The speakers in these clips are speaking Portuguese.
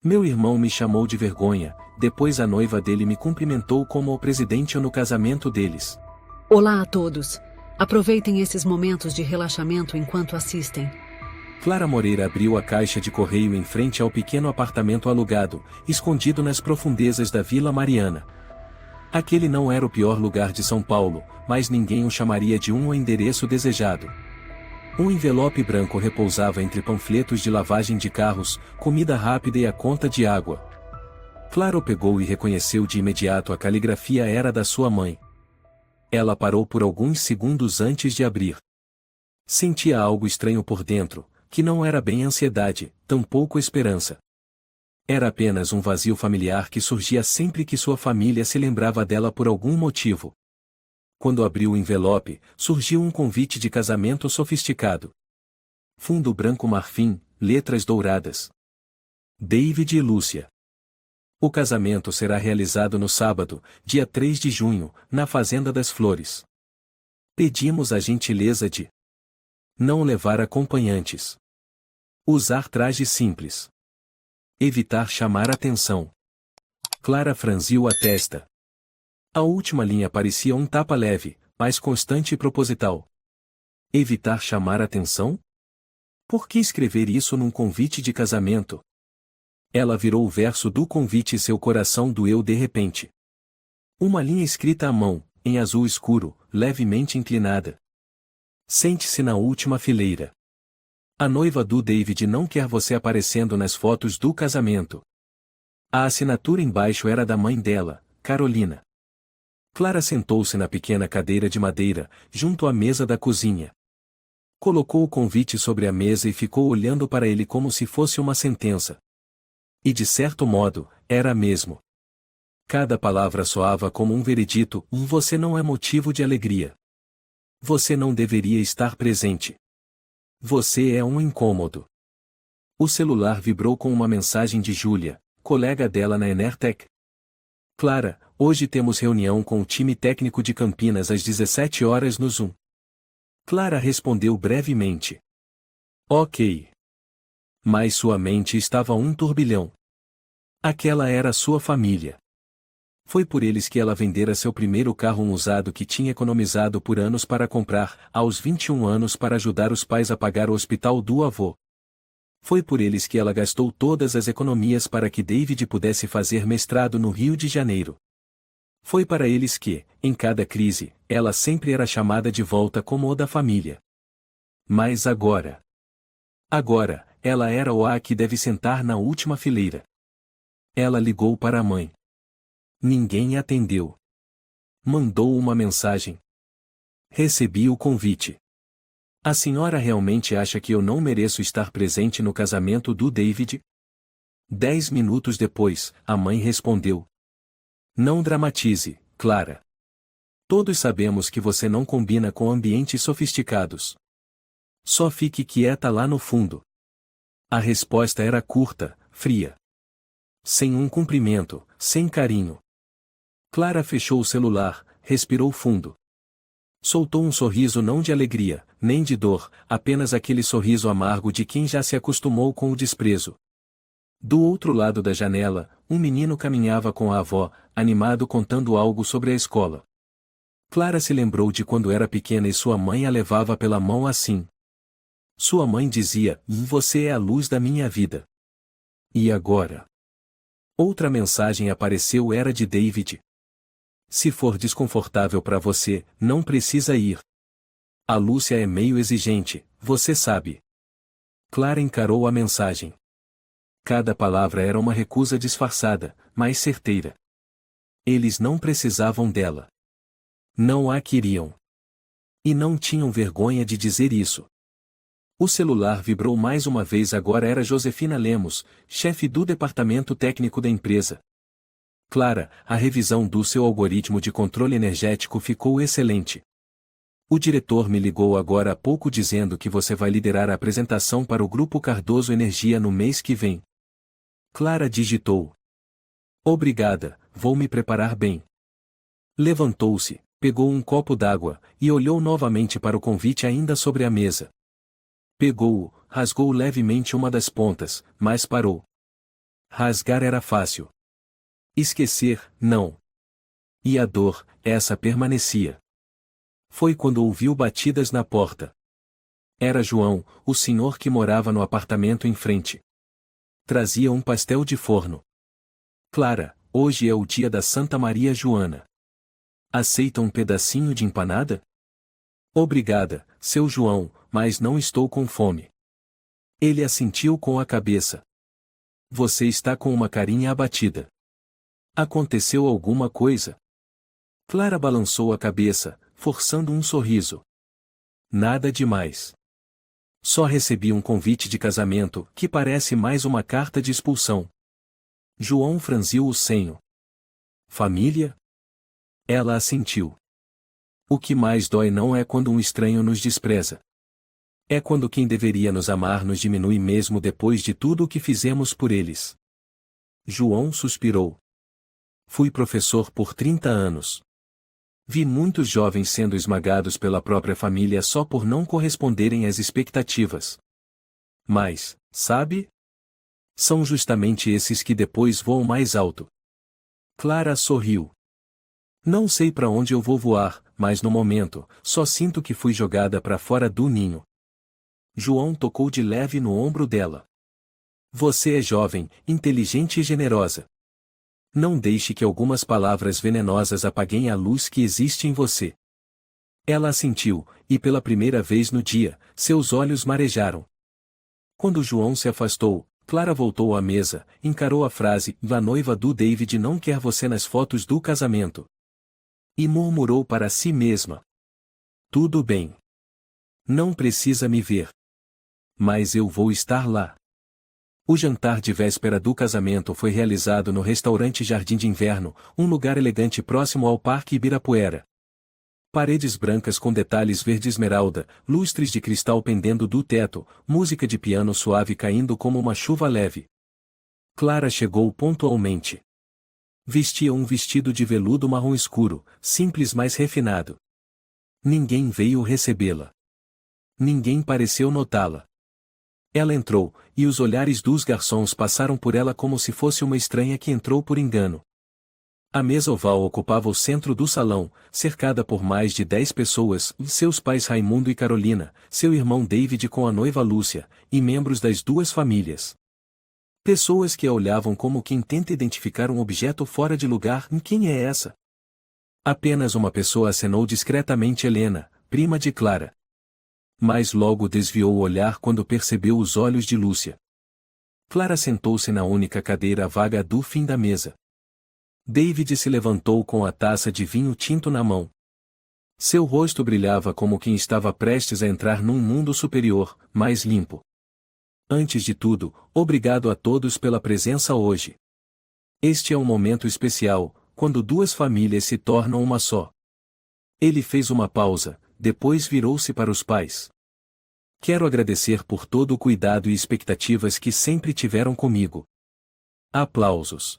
Meu irmão me chamou de vergonha, depois a noiva dele me cumprimentou como o presidente no casamento deles. Olá a todos. Aproveitem esses momentos de relaxamento enquanto assistem. Clara Moreira abriu a caixa de correio em frente ao pequeno apartamento alugado, escondido nas profundezas da Vila Mariana. Aquele não era o pior lugar de São Paulo, mas ninguém o chamaria de um endereço desejado. Um envelope branco repousava entre panfletos de lavagem de carros, comida rápida e a conta de água. Clara o pegou e reconheceu de imediato a caligrafia era da sua mãe. Ela parou por alguns segundos antes de abrir. Sentia algo estranho por dentro, que não era bem ansiedade, tampouco esperança. Era apenas um vazio familiar que surgia sempre que sua família se lembrava dela por algum motivo. Quando abriu o envelope, surgiu um convite de casamento sofisticado. Fundo branco marfim, letras douradas. David e Lúcia. O casamento será realizado no sábado, dia 3 de junho, na Fazenda das Flores. Pedimos a gentileza de não levar acompanhantes. Usar traje simples. Evitar chamar atenção. Clara franziu a testa. A última linha parecia um tapa leve, mas constante e proposital. Evitar chamar atenção? Por que escrever isso num convite de casamento? Ela virou o verso do convite e seu coração doeu de repente. Uma linha escrita à mão, em azul escuro, levemente inclinada. Sente-se na última fileira. A noiva do David não quer você aparecendo nas fotos do casamento. A assinatura embaixo era da mãe dela, Carolina. Clara sentou-se na pequena cadeira de madeira, junto à mesa da cozinha. Colocou o convite sobre a mesa e ficou olhando para ele como se fosse uma sentença. E de certo modo, era mesmo. Cada palavra soava como um veredito: você não é motivo de alegria. Você não deveria estar presente. Você é um incômodo. O celular vibrou com uma mensagem de Júlia, colega dela na Enertec. Clara, hoje temos reunião com o time técnico de Campinas às 17 horas no Zoom. Clara respondeu brevemente. Ok. Mas sua mente estava um turbilhão. Aquela era sua família. Foi por eles que ela vendera seu primeiro carro usado que tinha economizado por anos para comprar, aos 21 anos para ajudar os pais a pagar o hospital do avô. Foi por eles que ela gastou todas as economias para que David pudesse fazer mestrado no Rio de Janeiro. Foi para eles que, em cada crise, ela sempre era chamada de volta como o da família. Mas agora... Agora, ela era o a que deve sentar na última fileira. Ela ligou para a mãe. Ninguém atendeu. Mandou uma mensagem. Recebi o convite. A senhora realmente acha que eu não mereço estar presente no casamento do David? 10 minutos depois, a mãe respondeu. Não dramatize, Clara. Todos sabemos que você não combina com ambientes sofisticados. Só fique quieta lá no fundo. A resposta era curta, fria. Sem um cumprimento, sem carinho. Clara fechou o celular, respirou fundo. Soltou um sorriso não de alegria, nem de dor, apenas aquele sorriso amargo de quem já se acostumou com o desprezo. Do outro lado da janela, um menino caminhava com a avó, animado contando algo sobre a escola. Clara se lembrou de quando era pequena e sua mãe a levava pela mão assim. Sua mãe dizia: você é a luz da minha vida. E agora? Outra mensagem apareceu, era de David. Se for desconfortável para você, não precisa ir. A Lúcia é meio exigente, você sabe. Clara encarou a mensagem. Cada palavra era uma recusa disfarçada, mas certeira. Eles não precisavam dela. Não a queriam. E não tinham vergonha de dizer isso. O celular vibrou mais uma vez. Agora era Josefina Lemos, chefe do departamento técnico da empresa. Clara, a revisão do seu algoritmo de controle energético ficou excelente. O diretor me ligou agora há pouco dizendo que você vai liderar a apresentação para o Grupo Cardoso Energia no mês que vem. Clara digitou. Obrigada, vou me preparar bem. Levantou-se, pegou um copo d'água, e olhou novamente para o convite ainda sobre a mesa. Pegou-o, rasgou levemente uma das pontas, mas parou. Rasgar era fácil. Esquecer, não. E a dor, essa permanecia. Foi quando ouviu batidas na porta. Era João, o senhor que morava no apartamento em frente. Trazia um pastel de forno. Clara, hoje é o dia da Santa Maria Joana. Aceita um pedacinho de empanada? Obrigada, seu João, mas não estou com fome. Ele assentiu com a cabeça. Você está com uma carinha abatida. Aconteceu alguma coisa? Clara balançou a cabeça, forçando um sorriso. Nada demais. Só recebi um convite de casamento, que parece mais uma carta de expulsão. João franziu o senho. Família? Ela assentiu. O que mais dói não é quando um estranho nos despreza. É quando quem deveria nos amar nos diminui mesmo depois de tudo o que fizemos por eles. João suspirou. Fui professor por 30 anos. Vi muitos jovens sendo esmagados pela própria família só por não corresponderem às expectativas. Mas, sabe? São justamente esses que depois voam mais alto. Clara sorriu. Não sei para onde eu vou voar, mas no momento, só sinto que fui jogada para fora do ninho. João tocou de leve no ombro dela. Você é jovem, inteligente e generosa. Não deixe que algumas palavras venenosas apaguem a luz que existe em você. Ela assentiu, e pela primeira vez no dia, seus olhos marejaram. Quando João se afastou, Clara voltou à mesa, encarou a frase, a noiva do David não quer você nas fotos do casamento. E murmurou para si mesma. Tudo bem. Não precisa me ver. Mas eu vou estar lá. O jantar de véspera do casamento foi realizado no restaurante Jardim de Inverno, um lugar elegante próximo ao Parque Ibirapuera. Paredes brancas com detalhes verde esmeralda, lustres de cristal pendendo do teto, música de piano suave caindo como uma chuva leve. Clara chegou pontualmente. Vestia um vestido de veludo marrom escuro, simples mas refinado. Ninguém veio recebê-la. Ninguém pareceu notá-la. Ela entrou, e os olhares dos garçons passaram por ela como se fosse uma estranha que entrou por engano. A mesa oval ocupava o centro do salão, cercada por mais de 10 pessoas, seus pais Raimundo e Carolina, seu irmão David com a noiva Lúcia, e membros das duas famílias. Pessoas que a olhavam como quem tenta identificar um objeto fora de lugar. Quem é essa? Apenas uma pessoa acenou discretamente Helena, prima de Clara. Mas logo desviou o olhar quando percebeu os olhos de Lúcia. Clara sentou-se na única cadeira vaga do fim da mesa. David se levantou com a taça de vinho tinto na mão. Seu rosto brilhava como quem estava prestes a entrar num mundo superior, mais limpo. Antes de tudo, obrigado a todos pela presença hoje. Este é um momento especial, quando duas famílias se tornam uma só. Ele fez uma pausa, depois virou-se para os pais. Quero agradecer por todo o cuidado e expectativas que sempre tiveram comigo. Aplausos.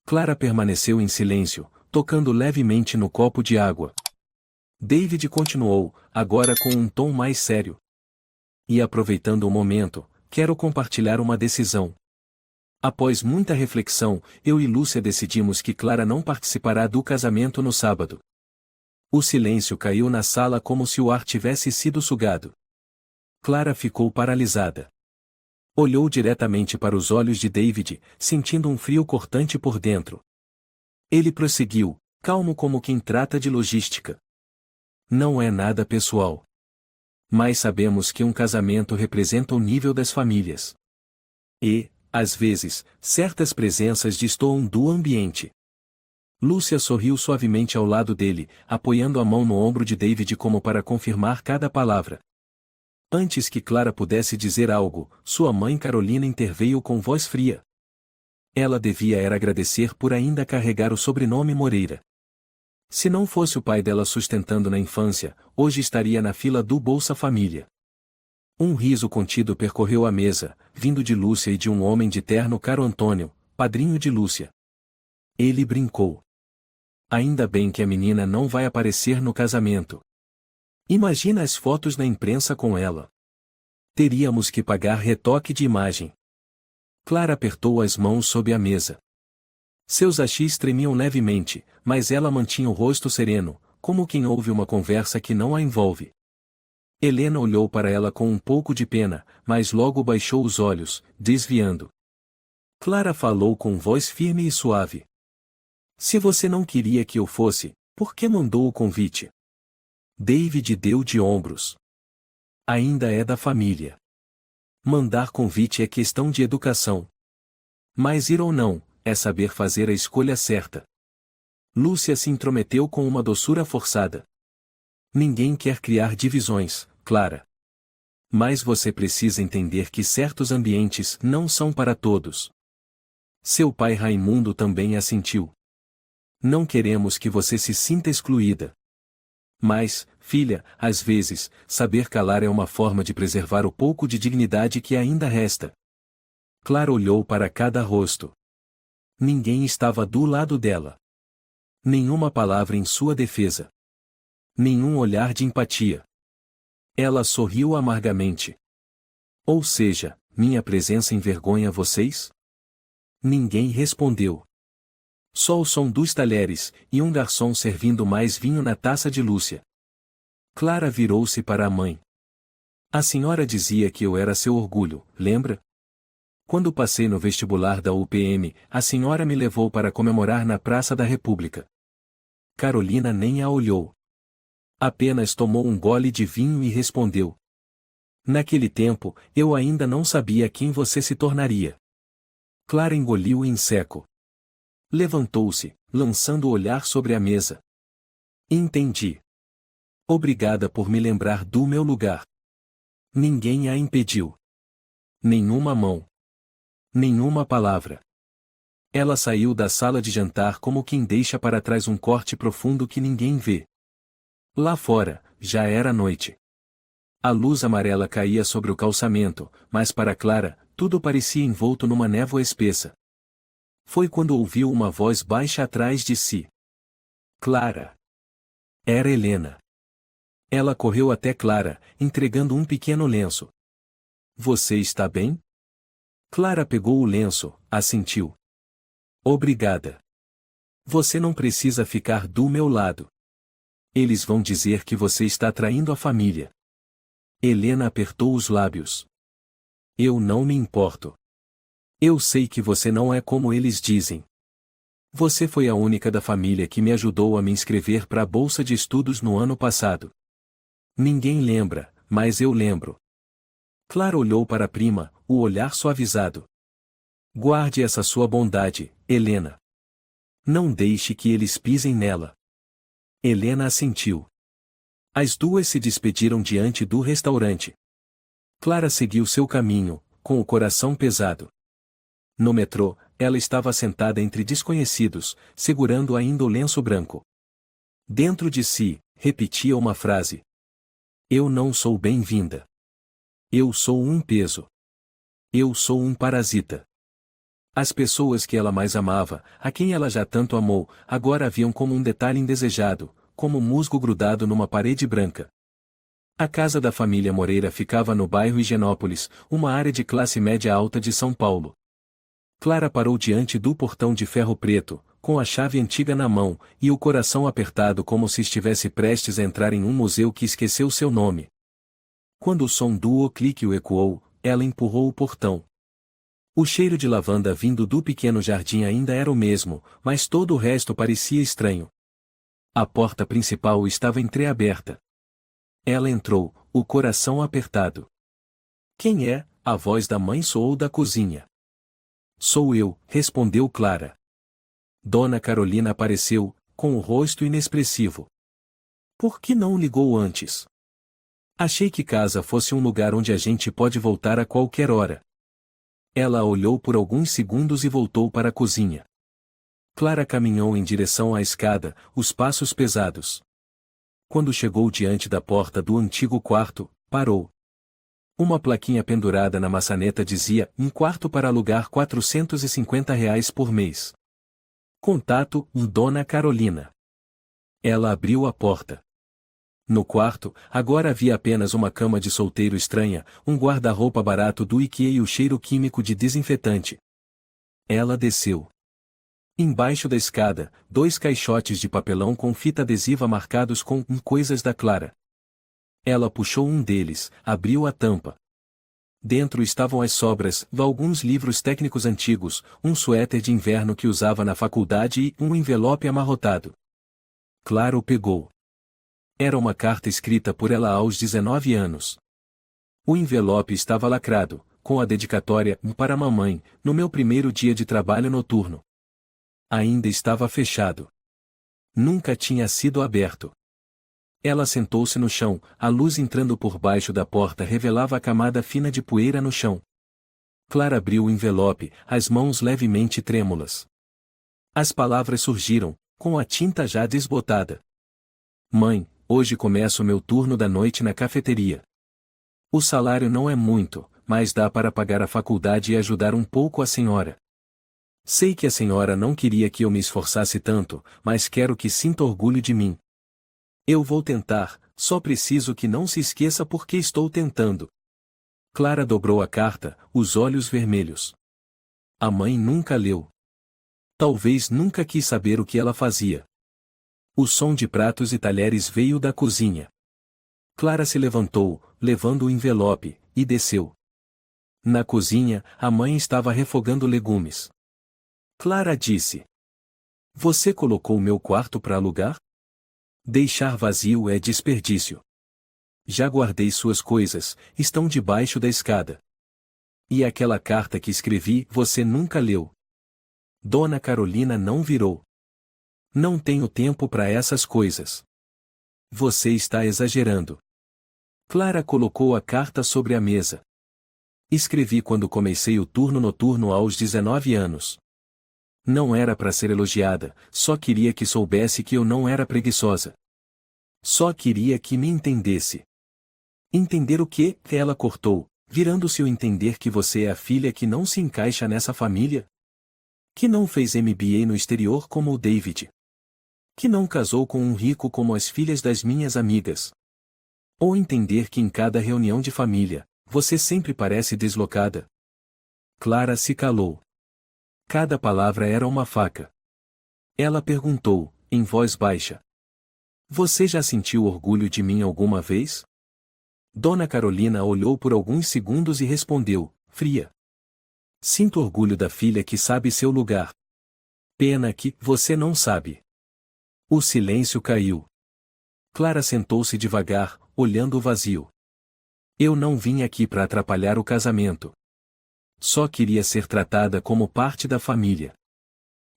Clara permaneceu em silêncio, tocando levemente no copo de água. David continuou, agora com um tom mais sério. E aproveitando o momento, quero compartilhar uma decisão. Após muita reflexão, eu e Lúcia decidimos que Clara não participará do casamento no sábado. O silêncio caiu na sala como se o ar tivesse sido sugado. Clara ficou paralisada. Olhou diretamente para os olhos de David, sentindo um frio cortante por dentro. Ele prosseguiu, calmo como quem trata de logística. Não é nada pessoal. Mas sabemos que um casamento representa o nível das famílias. E, às vezes, certas presenças destoam do ambiente. Lúcia sorriu suavemente ao lado dele, apoiando a mão no ombro de David como para confirmar cada palavra. Antes que Clara pudesse dizer algo, sua mãe Carolina interveio com voz fria. Ela devia era agradecer por ainda carregar o sobrenome Moreira. Se não fosse o pai dela sustentando na infância, hoje estaria na fila do Bolsa Família. Um riso contido percorreu a mesa, vindo de Lúcia e de um homem de terno caro Antônio, padrinho de Lúcia. Ele brincou. Ainda bem que a menina não vai aparecer no casamento. Imagina as fotos na imprensa com ela. Teríamos que pagar retoque de imagem. Clara apertou as mãos sob a mesa. Seus achis tremiam levemente, mas ela mantinha o rosto sereno, como quem ouve uma conversa que não a envolve. Helena olhou para ela com um pouco de pena, mas logo baixou os olhos, desviando. Clara falou com voz firme e suave. Se você não queria que eu fosse, por que mandou o convite? David deu de ombros. Ainda é da família. Mandar convite é questão de educação. Mas ir ou não, é saber fazer a escolha certa. Lúcia se intrometeu com uma doçura forçada. Ninguém quer criar divisões, Clara. Mas você precisa entender que certos ambientes não são para todos. Seu pai Raimundo também assentiu. Não queremos que você se sinta excluída. Mas, filha, às vezes, saber calar é uma forma de preservar o pouco de dignidade que ainda resta. Clara olhou para cada rosto. Ninguém estava do lado dela. Nenhuma palavra em sua defesa. Nenhum olhar de empatia. Ela sorriu amargamente. Ou seja, minha presença envergonha vocês? Ninguém respondeu. Só o som dos talheres, e um garçom servindo mais vinho na taça de Lúcia. Clara virou-se para a mãe. A senhora dizia que eu era seu orgulho, lembra? Quando passei no vestibular da UPM, a senhora me levou para comemorar na Praça da República. Carolina nem a olhou. Apenas tomou um gole de vinho e respondeu. Naquele tempo, eu ainda não sabia quem você se tornaria. Clara engoliu em seco. Levantou-se, lançando o olhar sobre a mesa. Entendi. Obrigada por me lembrar do meu lugar. Ninguém a impediu. Nenhuma mão. Nenhuma palavra. Ela saiu da sala de jantar como quem deixa para trás um corte profundo que ninguém vê. Lá fora, já era noite. A luz amarela caía sobre o calçamento, mas para Clara, tudo parecia envolto numa névoa espessa. Foi quando ouviu uma voz baixa atrás de si. Clara. Era Helena. Ela correu até Clara, entregando um pequeno lenço. Você está bem? Clara pegou o lenço, assentiu. Obrigada. Você não precisa ficar do meu lado. Eles vão dizer que você está traindo a família. Helena apertou os lábios. Eu não me importo. Eu sei que você não é como eles dizem. Você foi a única da família que me ajudou a me inscrever para a bolsa de estudos no ano passado. Ninguém lembra, mas eu lembro. Clara olhou para a prima, o olhar suavizado. Guarde essa sua bondade, Helena. Não deixe que eles pisem nela. Helena assentiu. As duas se despediram diante do restaurante. Clara seguiu seu caminho, com o coração pesado. No metrô, ela estava sentada entre desconhecidos, segurando ainda o lenço branco. Dentro de si, repetia uma frase. Eu não sou bem-vinda. Eu sou um peso. Eu sou um parasita. As pessoas que ela mais amava, a quem ela já tanto amou, agora a viam como um detalhe indesejado, como musgo grudado numa parede branca. A casa da família Moreira ficava no bairro Higienópolis, uma área de classe média alta de São Paulo. Clara parou diante do portão de ferro preto, com a chave antiga na mão, e o coração apertado como se estivesse prestes a entrar em um museu que esqueceu seu nome. Quando o som do clique o ecoou, ela empurrou o portão. O cheiro de lavanda vindo do pequeno jardim ainda era o mesmo, mas todo o resto parecia estranho. A porta principal estava entreaberta. Ela entrou, o coração apertado. Quem é? A voz da mãe soou da cozinha. Sou eu, respondeu Clara. Dona Carolina apareceu, com o rosto inexpressivo. Por que não ligou antes? Achei que casa fosse um lugar onde a gente pode voltar a qualquer hora. Ela olhou por alguns segundos e voltou para a cozinha. Clara caminhou em direção à escada, os passos pesados. Quando chegou diante da porta do antigo quarto, parou. Uma plaquinha pendurada na maçaneta dizia, um quarto para alugar R$ 450 por mês. Contato, Dona Carolina. Ela abriu a porta. No quarto, agora havia apenas uma cama de solteiro estranha, um guarda-roupa barato do IKEA e o cheiro químico de desinfetante. Ela desceu. Embaixo da escada, 2 caixotes de papelão com fita adesiva marcados com coisas da Clara. Ela puxou um deles, abriu a tampa. Dentro estavam as sobras, alguns livros técnicos antigos, um suéter de inverno que usava na faculdade e um envelope amarrotado. Clara o pegou. Era uma carta escrita por ela aos 19 anos. O envelope estava lacrado, com a dedicatória para a mamãe, no meu primeiro dia de trabalho noturno. Ainda estava fechado. Nunca tinha sido aberto. Ela sentou-se no chão, a luz entrando por baixo da porta revelava a camada fina de poeira no chão. Clara abriu o envelope, as mãos levemente trêmulas. As palavras surgiram, com a tinta já desbotada. Mãe, hoje começa o meu turno da noite na cafeteria. O salário não é muito, mas dá para pagar a faculdade e ajudar um pouco a senhora. Sei que a senhora não queria que eu me esforçasse tanto, mas quero que sinta orgulho de mim. Eu vou tentar, só preciso que não se esqueça porque estou tentando. Clara dobrou a carta, os olhos vermelhos. A mãe nunca leu. Talvez nunca quis saber o que ela fazia. O som de pratos e talheres veio da cozinha. Clara se levantou, levando o envelope, e desceu. Na cozinha, a mãe estava refogando legumes. Clara disse: Você colocou meu quarto para alugar? Deixar vazio é desperdício. Já guardei suas coisas, estão debaixo da escada. E aquela carta que escrevi, você nunca leu. Dona Carolina não virou. Não tenho tempo para essas coisas. Você está exagerando. Clara colocou a carta sobre a mesa. Escrevi quando comecei o turno noturno aos 19 anos. Não era para ser elogiada, só queria que soubesse que eu não era preguiçosa. Só queria que me entendesse. Entender o quê? Ela cortou, virando-se o entender que você é a filha que não se encaixa nessa família? Que não fez MBA no exterior como o David? Que não casou com um rico como as filhas das minhas amigas? Ou entender que em cada reunião de família, você sempre parece deslocada? Clara se calou. Cada palavra era uma faca. Ela perguntou, em voz baixa: Você já sentiu orgulho de mim alguma vez? Dona Carolina olhou por alguns segundos e respondeu, fria: Sinto orgulho da filha que sabe seu lugar. Pena que você não sabe. O silêncio caiu. Clara sentou-se devagar, olhando o vazio. Eu não vim aqui para atrapalhar o casamento. Só queria ser tratada como parte da família.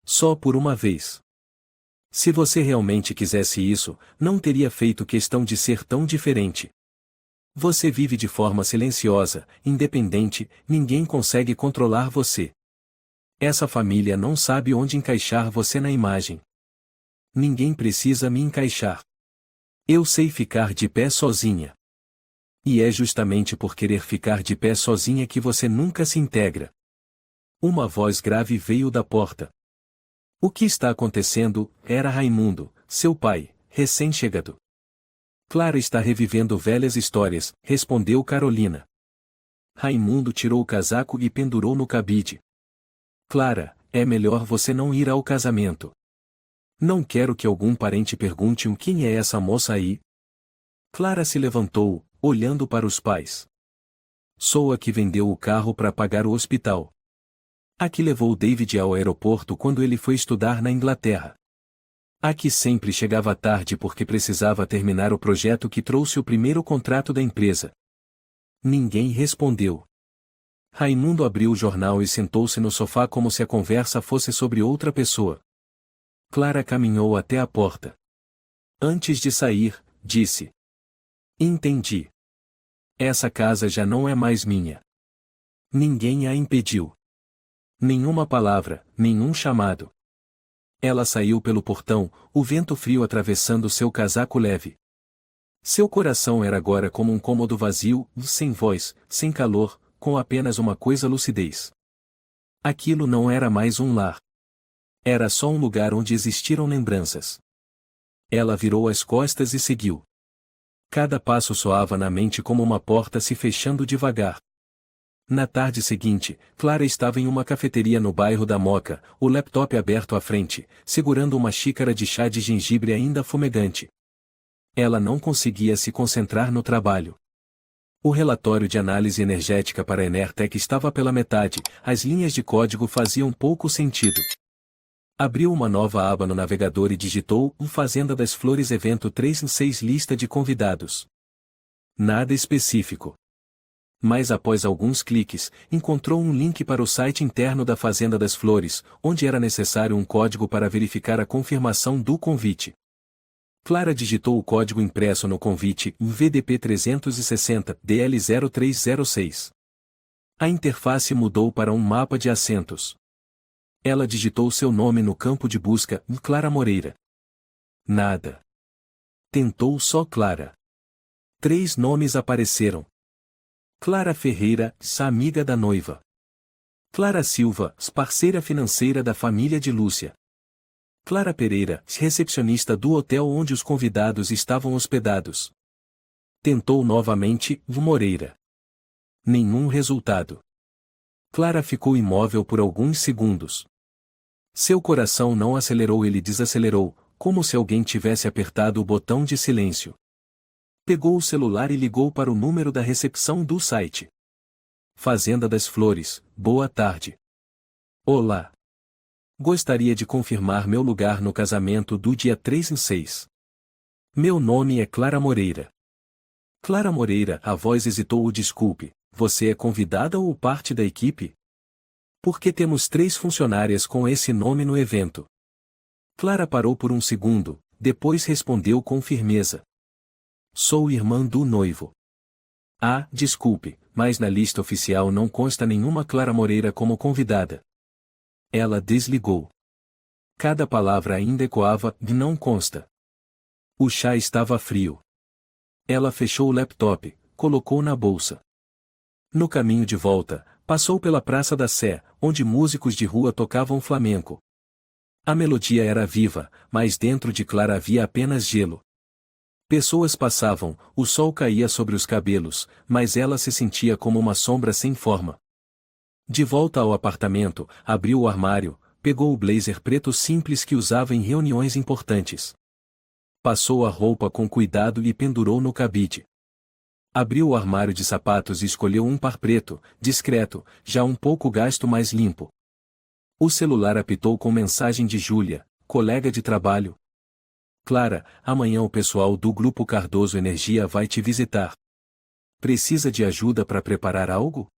Só por uma vez. Se você realmente quisesse isso, não teria feito questão de ser tão diferente. Você vive de forma silenciosa, independente, ninguém consegue controlar você. Essa família não sabe onde encaixar você na imagem. Ninguém precisa me encaixar. Eu sei ficar de pé sozinha. E é justamente por querer ficar de pé sozinha que você nunca se integra. Uma voz grave veio da porta. O que está acontecendo? Era Raimundo, seu pai, recém-chegado. Clara está revivendo velhas histórias, respondeu Carolina. Raimundo tirou o casaco e pendurou no cabide. Clara, é melhor você não ir ao casamento. Não quero que algum parente pergunte quem é essa moça aí. Clara se levantou, olhando para os pais. Sou a que vendeu o carro para pagar o hospital. A que levou David ao aeroporto quando ele foi estudar na Inglaterra. A que sempre chegava tarde porque precisava terminar o projeto que trouxe o primeiro contrato da empresa. Ninguém respondeu. Raimundo abriu o jornal e sentou-se no sofá como se a conversa fosse sobre outra pessoa. Clara caminhou até a porta. Antes de sair, disse: Entendi. Essa casa já não é mais minha. Ninguém a impediu. Nenhuma palavra, nenhum chamado. Ela saiu pelo portão, o vento frio atravessando seu casaco leve. Seu coração era agora como um cômodo vazio, sem voz, sem calor, com apenas uma coisa: lucidez. Aquilo não era mais um lar. Era só um lugar onde existiram lembranças. Ela virou as costas e seguiu. Cada passo soava na mente como uma porta se fechando devagar. Na tarde seguinte, Clara estava em uma cafeteria no bairro da Moca, o laptop aberto à frente, segurando uma xícara de chá de gengibre ainda fumegante. Ela não conseguia se concentrar no trabalho. O relatório de análise energética para a Enertec estava pela metade, as linhas de código faziam pouco sentido. Abriu uma nova aba no navegador e digitou Fazenda das Flores Evento 3 em 6 lista de convidados. Nada específico. Mas após alguns cliques, encontrou um link para o site interno da Fazenda das Flores, onde era necessário um código para verificar a confirmação do convite. Clara digitou o código impresso no convite VDP 360 DL0306. A interface mudou para um mapa de assentos. Ela digitou seu nome no campo de busca Clara Moreira. Nada. Tentou só Clara. 3 nomes apareceram. Clara Ferreira, amiga da noiva. Clara Silva, parceira financeira da família de Lúcia. Clara Pereira, recepcionista do hotel onde os convidados estavam hospedados. Tentou novamente, Moreira. Nenhum resultado. Clara ficou imóvel por alguns segundos. Seu coração não acelerou, ele desacelerou, como se alguém tivesse apertado o botão de silêncio. Pegou o celular e ligou para o número da recepção do site. Fazenda das Flores, boa tarde. Olá. Gostaria de confirmar meu lugar no casamento do dia 3 em 6. Meu nome é Clara Moreira. Clara Moreira, a voz hesitou. Desculpe, você é convidada ou parte da equipe? Porque temos 3 funcionárias com esse nome no evento. Clara parou por um segundo, depois respondeu com firmeza. Sou irmã do noivo. Ah, desculpe, mas na lista oficial não consta nenhuma Clara Moreira como convidada. Ela desligou. Cada palavra ainda ecoava, não consta. O chá estava frio. Ela fechou o laptop, colocou na bolsa. No caminho de volta, passou pela Praça da Sé, onde músicos de rua tocavam flamenco. A melodia era viva, mas dentro de Clara havia apenas gelo. Pessoas passavam, o sol caía sobre os cabelos, mas ela se sentia como uma sombra sem forma. De volta ao apartamento, abriu o armário, pegou o blazer preto simples que usava em reuniões importantes. Passou a roupa com cuidado e pendurou no cabide. Abriu o armário de sapatos e escolheu um par preto, discreto, já um pouco gasto, mais limpo. O celular apitou com mensagem de Júlia, colega de trabalho. Clara, amanhã o pessoal do Grupo Cardoso Energia vai te visitar. Precisa de ajuda para preparar algo?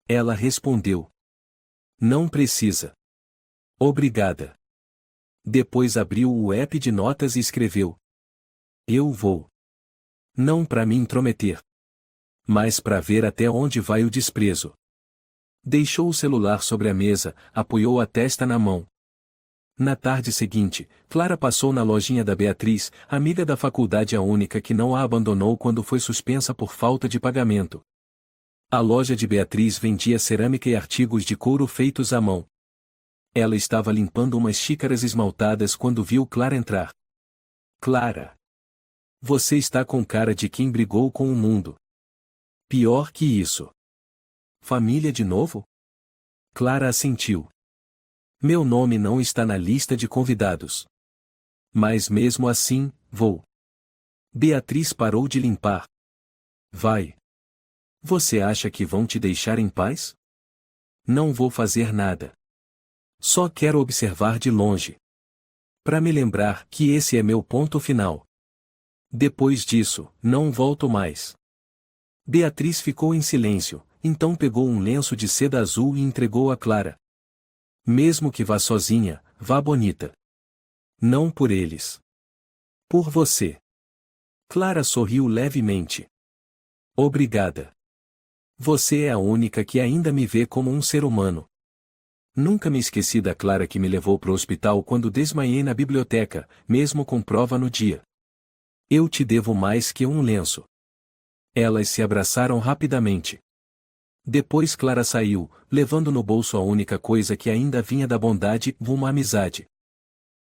Ela respondeu. Não precisa. Obrigada. Depois abriu o app de notas e escreveu. Eu vou. Não para me intrometer. Mas para ver até onde vai o desprezo. Deixou o celular sobre a mesa, apoiou a testa na mão. Na tarde seguinte, Clara passou na lojinha da Beatriz, amiga da faculdade, a única que não a abandonou quando foi suspensa por falta de pagamento. A loja de Beatriz vendia cerâmica e artigos de couro feitos à mão. Ela estava limpando umas xícaras esmaltadas quando viu Clara entrar. Clara. Você está com cara de quem brigou com o mundo. Pior que isso. Família de novo? Clara assentiu. Meu nome não está na lista de convidados. Mas mesmo assim, vou. Beatriz parou de limpar. Vai. Você acha que vão te deixar em paz? Não vou fazer nada. Só quero observar de longe. Para me lembrar que esse é meu ponto final. Depois disso, não volto mais. Beatriz ficou em silêncio, então pegou um lenço de seda azul e entregou a Clara. Mesmo que vá sozinha, vá bonita. Não por eles. Por você. Clara sorriu levemente. Obrigada. Você é a única que ainda me vê como um ser humano. Nunca me esqueci da Clara que me levou pro hospital quando desmaiei na biblioteca, mesmo com prova no dia. Eu te devo mais que um lenço. Elas se abraçaram rapidamente. Depois Clara saiu, levando no bolso a única coisa que ainda vinha da bondade, uma amizade.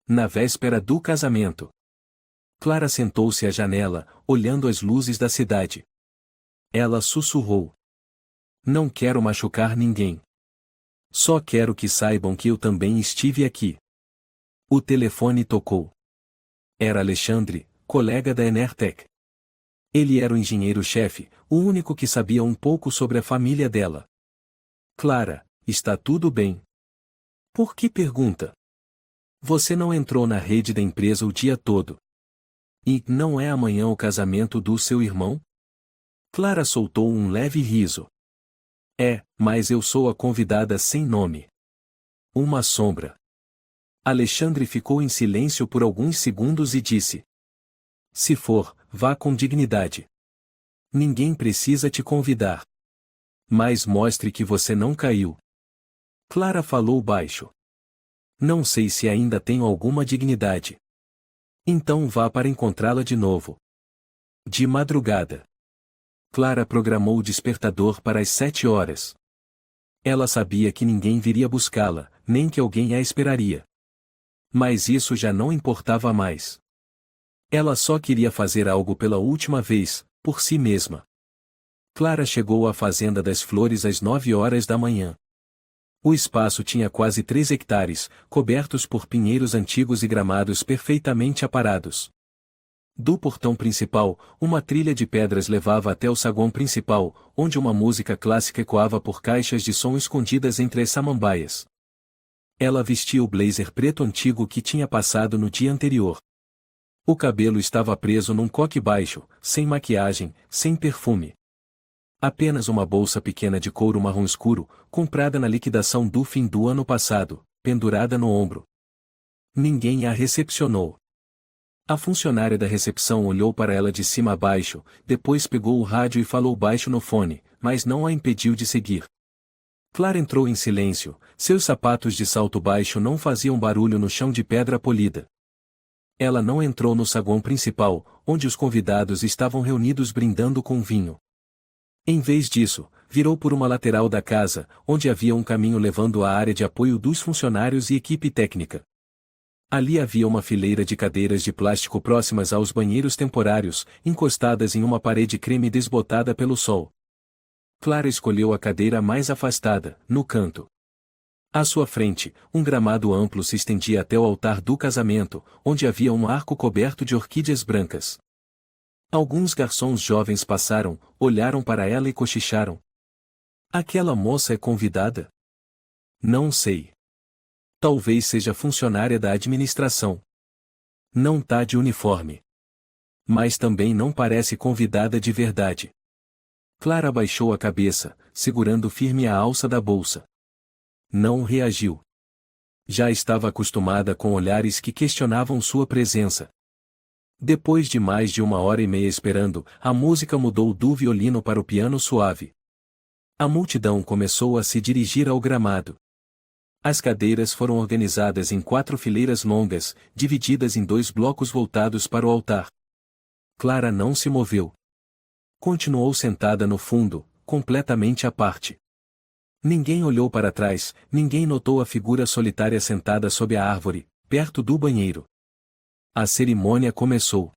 Na véspera do casamento. Clara sentou-se à janela, olhando as luzes da cidade. Ela sussurrou: Não quero machucar ninguém. Só quero que saibam que eu também estive aqui. O telefone tocou. Era Alexandre, colega da Enertec. Ele era o engenheiro-chefe, o único que sabia um pouco sobre a família dela. Clara, está tudo bem? Por que pergunta? Você não entrou na rede da empresa o dia todo. E não é amanhã o casamento do seu irmão? Clara soltou um leve riso. É, mas eu sou a convidada sem nome. Uma sombra. Alexandre ficou em silêncio por alguns segundos e disse: Se for, vá com dignidade. Ninguém precisa te convidar. Mas mostre que você não caiu. Clara falou baixo. Não sei se ainda tenho alguma dignidade. Então vá para encontrá-la de novo. De madrugada. Clara programou o despertador para as 7 horas. Ela sabia que ninguém viria buscá-la, nem que alguém a esperaria. Mas isso já não importava mais. Ela só queria fazer algo pela última vez, por si mesma. Clara chegou à Fazenda das Flores às 9 horas da manhã. O espaço tinha quase 3 hectares, cobertos por pinheiros antigos e gramados perfeitamente aparados. Do portão principal, uma trilha de pedras levava até o saguão principal, onde uma música clássica ecoava por caixas de som escondidas entre as samambaias. Ela vestia o blazer preto antigo que tinha passado no dia anterior. O cabelo estava preso num coque baixo, sem maquiagem, sem perfume. Apenas uma bolsa pequena de couro marrom escuro, comprada na liquidação do fim do ano passado, pendurada no ombro. Ninguém a recepcionou. A funcionária da recepção olhou para ela de cima a baixo, depois pegou o rádio e falou baixo no fone, mas não a impediu de seguir. Clara entrou em silêncio, seus sapatos de salto baixo não faziam barulho no chão de pedra polida. Ela não entrou no saguão principal, onde os convidados estavam reunidos brindando com vinho. Em vez disso, virou por uma lateral da casa, onde havia um caminho levando à área de apoio dos funcionários e equipe técnica. Ali havia uma fileira de cadeiras de plástico próximas aos banheiros temporários, encostadas em uma parede creme desbotada pelo sol. Clara escolheu a cadeira mais afastada, no canto. À sua frente, um gramado amplo se estendia até o altar do casamento, onde havia um arco coberto de orquídeas brancas. Alguns garçons jovens passaram, olharam para ela e cochicharam. Aquela moça é convidada? Não sei. Talvez seja funcionária da administração. Não tá de uniforme. Mas também não parece convidada de verdade. Clara abaixou a cabeça, segurando firme a alça da bolsa. Não reagiu. Já estava acostumada com olhares que questionavam sua presença. Depois de mais de 1h30 esperando, a música mudou do violino para o piano suave. A multidão começou a se dirigir ao gramado. As cadeiras foram organizadas em 4 fileiras longas, divididas em 2 blocos voltados para o altar. Clara não se moveu. Continuou sentada no fundo, completamente à parte. Ninguém olhou para trás, ninguém notou a figura solitária sentada sob a árvore, perto do banheiro. A cerimônia começou.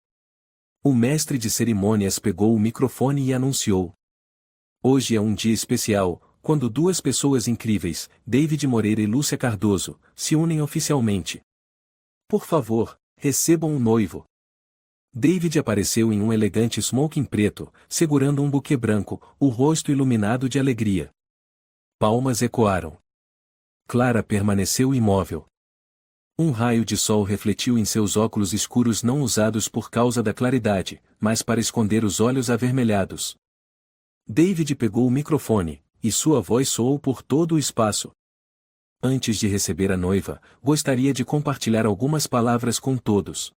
O mestre de cerimônias pegou o microfone e anunciou: Hoje é um dia especial, quando 2 pessoas incríveis, David Moreira e Lúcia Cardoso, se unem oficialmente. Por favor, recebam o noivo. David apareceu em um elegante smoking preto, segurando um buquê branco, o rosto iluminado de alegria. Palmas ecoaram. Clara permaneceu imóvel. Um raio de sol refletiu em seus óculos escuros não usados por causa da claridade, mas para esconder os olhos avermelhados. David pegou o microfone, e sua voz soou por todo o espaço. Antes de receber a noiva, gostaria de compartilhar algumas palavras com todos.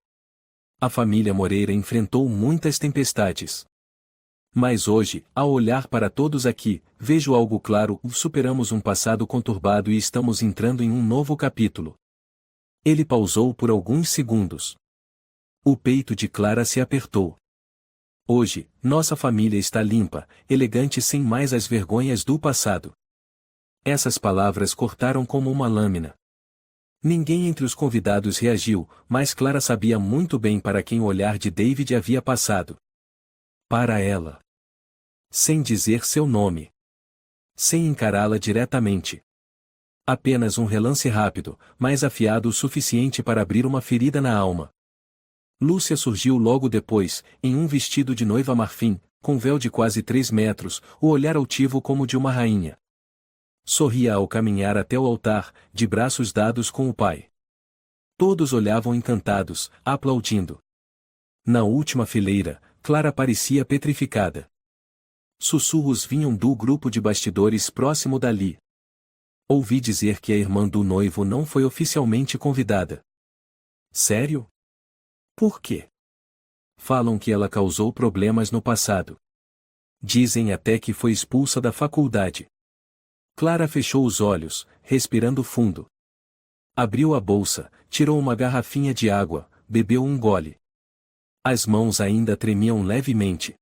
A família Moreira enfrentou muitas tempestades. Mas hoje, ao olhar para todos aqui, vejo algo claro: superamos um passado conturbado e estamos entrando em um novo capítulo. Ele pausou por alguns segundos. O peito de Clara se apertou. Hoje, nossa família está limpa, elegante sem mais as vergonhas do passado. Essas palavras cortaram como uma lâmina. Ninguém entre os convidados reagiu, mas Clara sabia muito bem para quem o olhar de David havia passado. Para ela. Sem dizer seu nome. Sem encará-la diretamente. Apenas um relance rápido, mas afiado o suficiente para abrir uma ferida na alma. Lúcia surgiu logo depois, em um vestido de noiva marfim, com véu de quase 3 metros, o olhar altivo como de uma rainha. Sorria ao caminhar até o altar, de braços dados com o pai. Todos olhavam encantados, aplaudindo. Na última fileira, Clara parecia petrificada. Sussurros vinham do grupo de bastidores próximo dali. Ouvi dizer que a irmã do noivo não foi oficialmente convidada. Sério? Por quê? Falam que ela causou problemas no passado. Dizem até que foi expulsa da faculdade. Clara fechou os olhos, respirando fundo. Abriu a bolsa, tirou uma garrafinha de água, bebeu um gole. As mãos ainda tremiam levemente.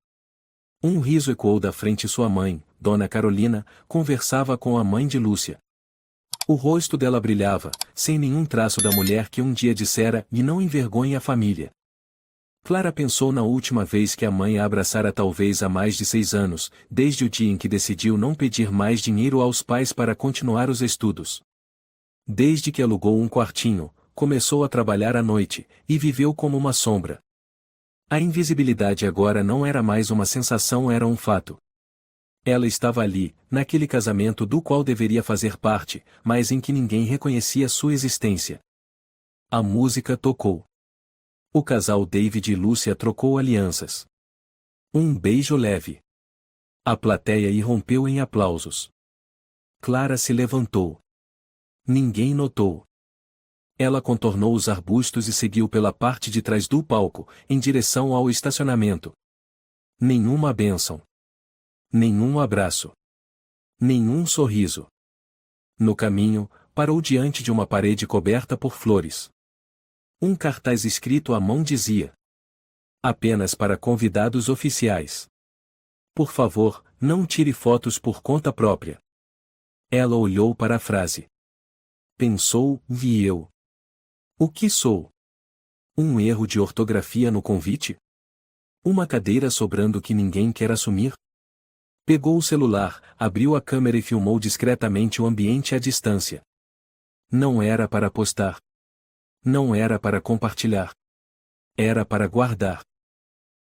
Um riso ecoou da frente. Sua mãe, Dona Carolina, conversava com a mãe de Lúcia. O rosto dela brilhava, sem nenhum traço da mulher que um dia dissera "e não envergonhe a família". Clara pensou na última vez que a mãe a abraçara, talvez há mais de 6 anos, desde o dia em que decidiu não pedir mais dinheiro aos pais para continuar os estudos. Desde que alugou um quartinho, começou a trabalhar à noite, e viveu como uma sombra. A invisibilidade agora não era mais uma sensação, era um fato. Ela estava ali, naquele casamento do qual deveria fazer parte, mas em que ninguém reconhecia sua existência. A música tocou. O casal David e Lúcia trocou alianças. Um beijo leve. A plateia irrompeu em aplausos. Clara se levantou. Ninguém notou. Ela contornou os arbustos e seguiu pela parte de trás do palco, em direção ao estacionamento. Nenhuma bênção. Nenhum abraço. Nenhum sorriso. No caminho, parou diante de uma parede coberta por flores. Um cartaz escrito à mão dizia: "Apenas para convidados oficiais. Por favor, não tire fotos por conta própria." Ela olhou para a frase. Pensou, vi eu. O que sou? Um erro de ortografia no convite? Uma cadeira sobrando que ninguém quer assumir? Pegou o celular, abriu a câmera e filmou discretamente o ambiente à distância. Não era para postar. Não era para compartilhar. Era para guardar.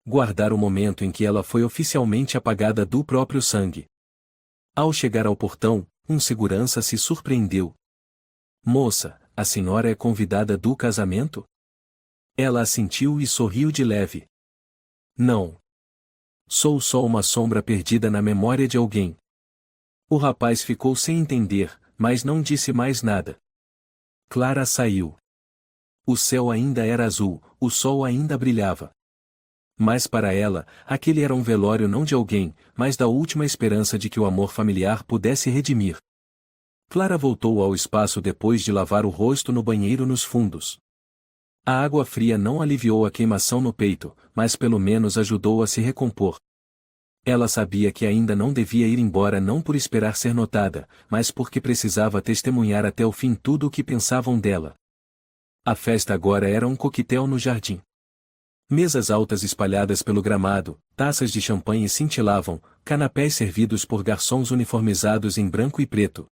Guardar o momento em que ela foi oficialmente apagada do próprio sangue. Ao chegar ao portão, um segurança se surpreendeu. "Moça, a senhora é convidada do casamento?" Ela assentiu e sorriu de leve. "Não. Sou só uma sombra perdida na memória de alguém." O rapaz ficou sem entender, mas não disse mais nada. Clara saiu. O céu ainda era azul, o sol ainda brilhava. Mas para ela, aquele era um velório não de alguém, mas da última esperança de que o amor familiar pudesse redimir. Clara voltou ao espaço depois de lavar o rosto no banheiro nos fundos. A água fria não aliviou a queimação no peito, mas pelo menos ajudou a se recompor. Ela sabia que ainda não devia ir embora, não por esperar ser notada, mas porque precisava testemunhar até o fim tudo o que pensavam dela. A festa agora era um coquetel no jardim. Mesas altas espalhadas pelo gramado, taças de champanhe cintilavam, canapés servidos por garçons uniformizados em branco e preto.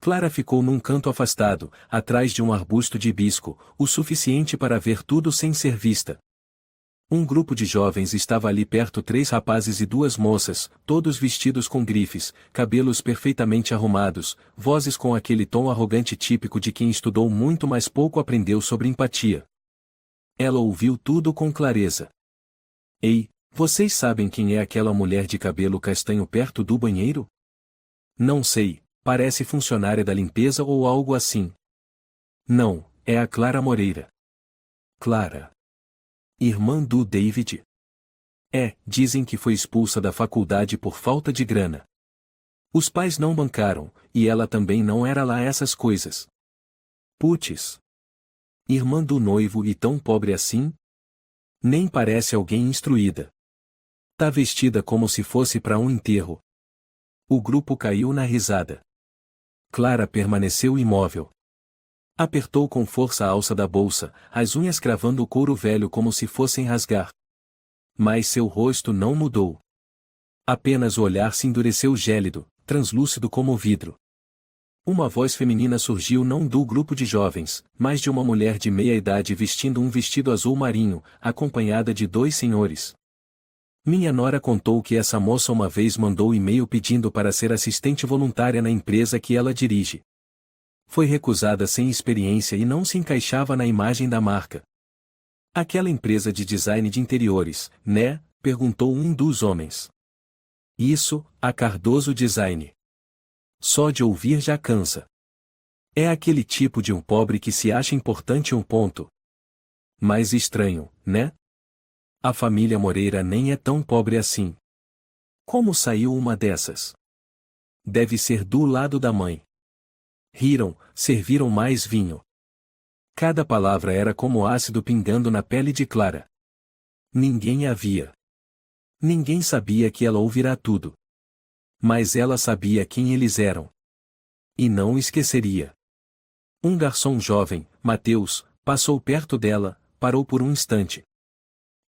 Clara ficou num canto afastado, atrás de um arbusto de hibisco, o suficiente para ver tudo sem ser vista. Um grupo de jovens estava ali perto, 3 rapazes e 2 moças, todos vestidos com grifes, cabelos perfeitamente arrumados, vozes com aquele tom arrogante típico de quem estudou muito mas pouco aprendeu sobre empatia. Ela ouviu tudo com clareza. "Ei, vocês sabem quem é aquela mulher de cabelo castanho perto do banheiro?" "Não sei. Parece funcionária da limpeza ou algo assim." "Não, é a Clara Moreira." "Clara? Irmã do David?" "É, dizem que foi expulsa da faculdade por falta de grana. Os pais não bancaram, e ela também não era lá essas coisas." "Putz. Irmã do noivo e tão pobre assim? Nem parece alguém instruída. Tá vestida como se fosse para um enterro." O grupo caiu na risada. Clara permaneceu imóvel. Apertou com força a alça da bolsa, as unhas cravando o couro velho como se fossem rasgar. Mas seu rosto não mudou. Apenas o olhar se endureceu gélido, translúcido como vidro. Uma voz feminina surgiu não do grupo de jovens, mas de uma mulher de meia-idade vestindo um vestido azul marinho, acompanhada de 2 senhores. Minha nora contou que essa moça uma vez mandou e-mail pedindo para ser assistente voluntária na empresa que ela dirige. Foi recusada sem experiência e não se encaixava na imagem da marca. Aquela empresa de design de interiores, né? Perguntou um dos homens. Isso, a Cardoso Design. Só de ouvir já cansa. É aquele tipo de um pobre que se acha importante um ponto. Mas estranho, né? A família Moreira nem é tão pobre assim. Como saiu uma dessas? Deve ser do lado da mãe. Riram, serviram mais vinho. Cada palavra era como ácido pingando na pele de Clara. Ninguém a via. Ninguém sabia que ela ouvirá tudo. Mas ela sabia quem eles eram. E não esqueceria. Um garçom jovem, Mateus, passou perto dela, parou por um instante.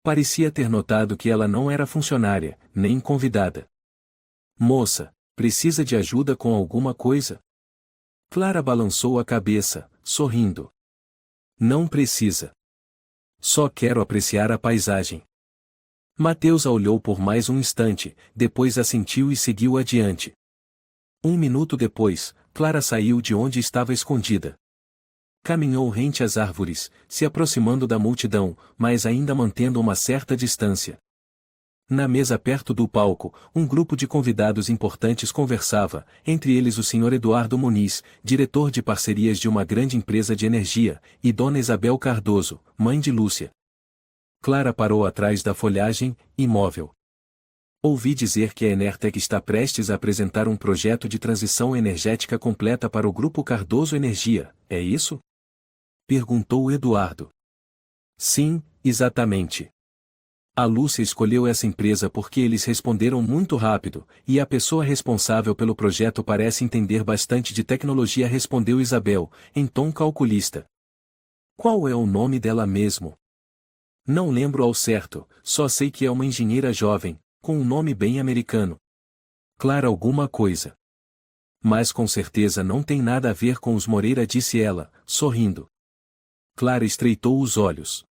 Parecia ter notado que ela não era funcionária, nem convidada. Moça, precisa de ajuda com alguma coisa? Clara balançou a cabeça, sorrindo. Não precisa. Só quero apreciar a paisagem. Mateus a olhou por mais um instante, depois assentiu e seguiu adiante. 1 minuto depois, Clara saiu de onde estava escondida. Caminhou rente às árvores, se aproximando da multidão, mas ainda mantendo uma certa distância. Na mesa perto do palco, um grupo de convidados importantes conversava, entre eles o Sr. Eduardo Muniz, diretor de parcerias de uma grande empresa de energia, e Dona Isabel Cardoso, mãe de Lúcia. Clara parou atrás da folhagem, imóvel. Ouvi dizer que a Enertec está prestes a apresentar um projeto de transição energética completa para o Grupo Cardoso Energia, é isso? Perguntou Eduardo. Sim, exatamente. A Lúcia escolheu essa empresa porque eles responderam muito rápido, e a pessoa responsável pelo projeto parece entender bastante de tecnologia, respondeu Isabel, em tom calculista. Qual é o nome dela mesmo? Não lembro ao certo, só sei que é uma engenheira jovem, com um nome bem americano. Clara alguma coisa. Mas com certeza não tem nada a ver com os Moreira, disse ela, sorrindo. Clara estreitou os olhos.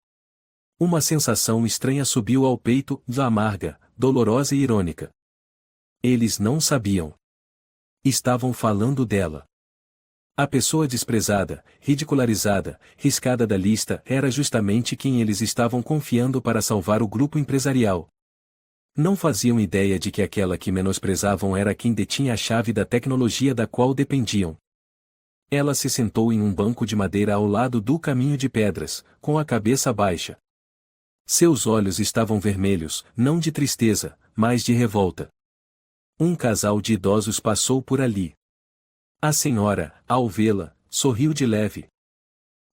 Uma sensação estranha subiu ao peito, amarga, dolorosa e irônica. Eles não sabiam. Estavam falando dela. A pessoa desprezada, ridicularizada, riscada da lista era justamente quem eles estavam confiando para salvar o grupo empresarial. Não faziam ideia de que aquela que menosprezavam era quem detinha a chave da tecnologia da qual dependiam. Ela se sentou em um banco de madeira ao lado do caminho de pedras, com a cabeça baixa. Seus olhos estavam vermelhos, não de tristeza, mas de revolta. Um casal de idosos passou por ali. A senhora, ao vê-la, sorriu de leve.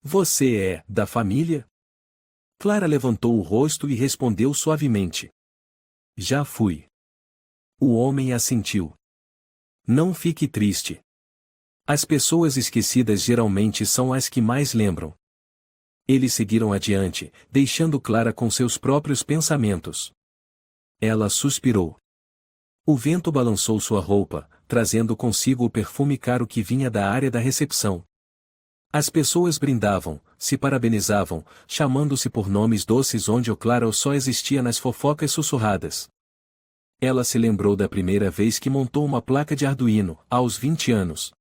Você é da família? Clara levantou o rosto e respondeu suavemente. Já fui. O homem assentiu. Não fique triste. As pessoas esquecidas geralmente são as que mais lembram. Eles seguiram adiante, deixando Clara com seus próprios pensamentos. Ela suspirou. O vento balançou sua roupa, trazendo consigo o perfume caro que vinha da área da recepção. As pessoas brindavam, se parabenizavam, chamando-se por nomes doces onde o Clara só existia nas fofocas sussurradas. Ela se lembrou da primeira vez que montou uma placa de Arduino, aos 20 anos.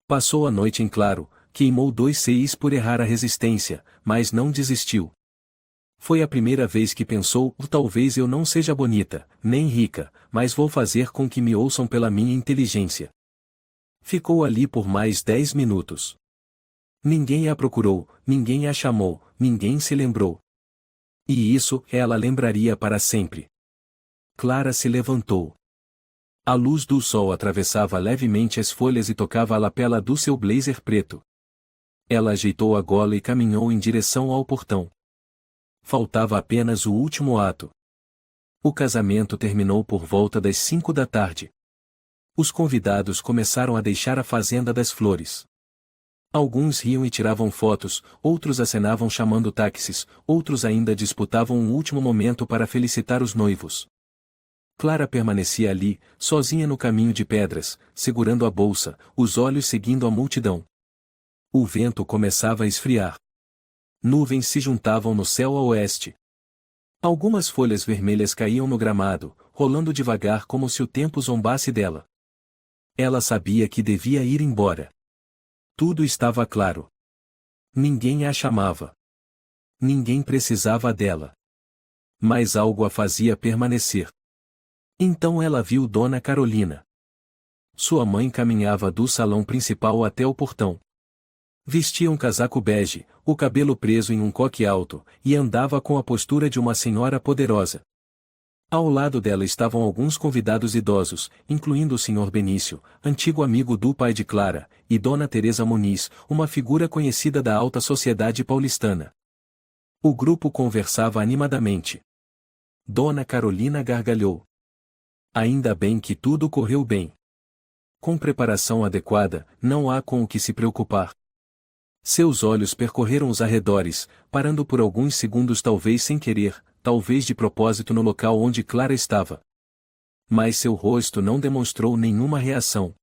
Passou a noite em claro, queimou 2 CIs por errar a resistência, mas não desistiu. Foi a primeira vez que pensou, talvez eu não seja bonita, nem rica, mas vou fazer com que me ouçam pela minha inteligência. Ficou ali por mais 10 minutos. Ninguém a procurou, ninguém a chamou, ninguém se lembrou. E isso ela lembraria para sempre. Clara se levantou. A luz do sol atravessava levemente as folhas e tocava a lapela do seu blazer preto. Ela ajeitou a gola e caminhou em direção ao portão. Faltava apenas o último ato. O casamento terminou por volta das 5 da tarde. Os convidados começaram a deixar a Fazenda das Flores. Alguns riam e tiravam fotos, outros acenavam chamando táxis, outros ainda disputavam um último momento para felicitar os noivos. Clara permanecia ali, sozinha no caminho de pedras, segurando a bolsa, os olhos seguindo a multidão. O vento começava a esfriar. Nuvens se juntavam no céu a oeste. Algumas folhas vermelhas caíam no gramado, rolando devagar como se o tempo zombasse dela. Ela sabia que devia ir embora. Tudo estava claro. Ninguém a chamava. Ninguém precisava dela. Mas algo a fazia permanecer. Então ela viu Dona Carolina. Sua mãe caminhava do salão principal até o portão. Vestia um casaco bege, o cabelo preso em um coque alto, e andava com a postura de uma senhora poderosa. Ao lado dela estavam alguns convidados idosos, incluindo o Sr. Benício, antigo amigo do pai de Clara, e Dona Teresa Muniz, uma figura conhecida da alta sociedade paulistana. O grupo conversava animadamente. Dona Carolina gargalhou. Ainda bem que tudo correu bem. Com preparação adequada, não há com o que se preocupar. Seus olhos percorreram os arredores, parando por alguns segundos talvez sem querer, talvez de propósito no local onde Clara estava. Mas seu rosto não demonstrou nenhuma reação.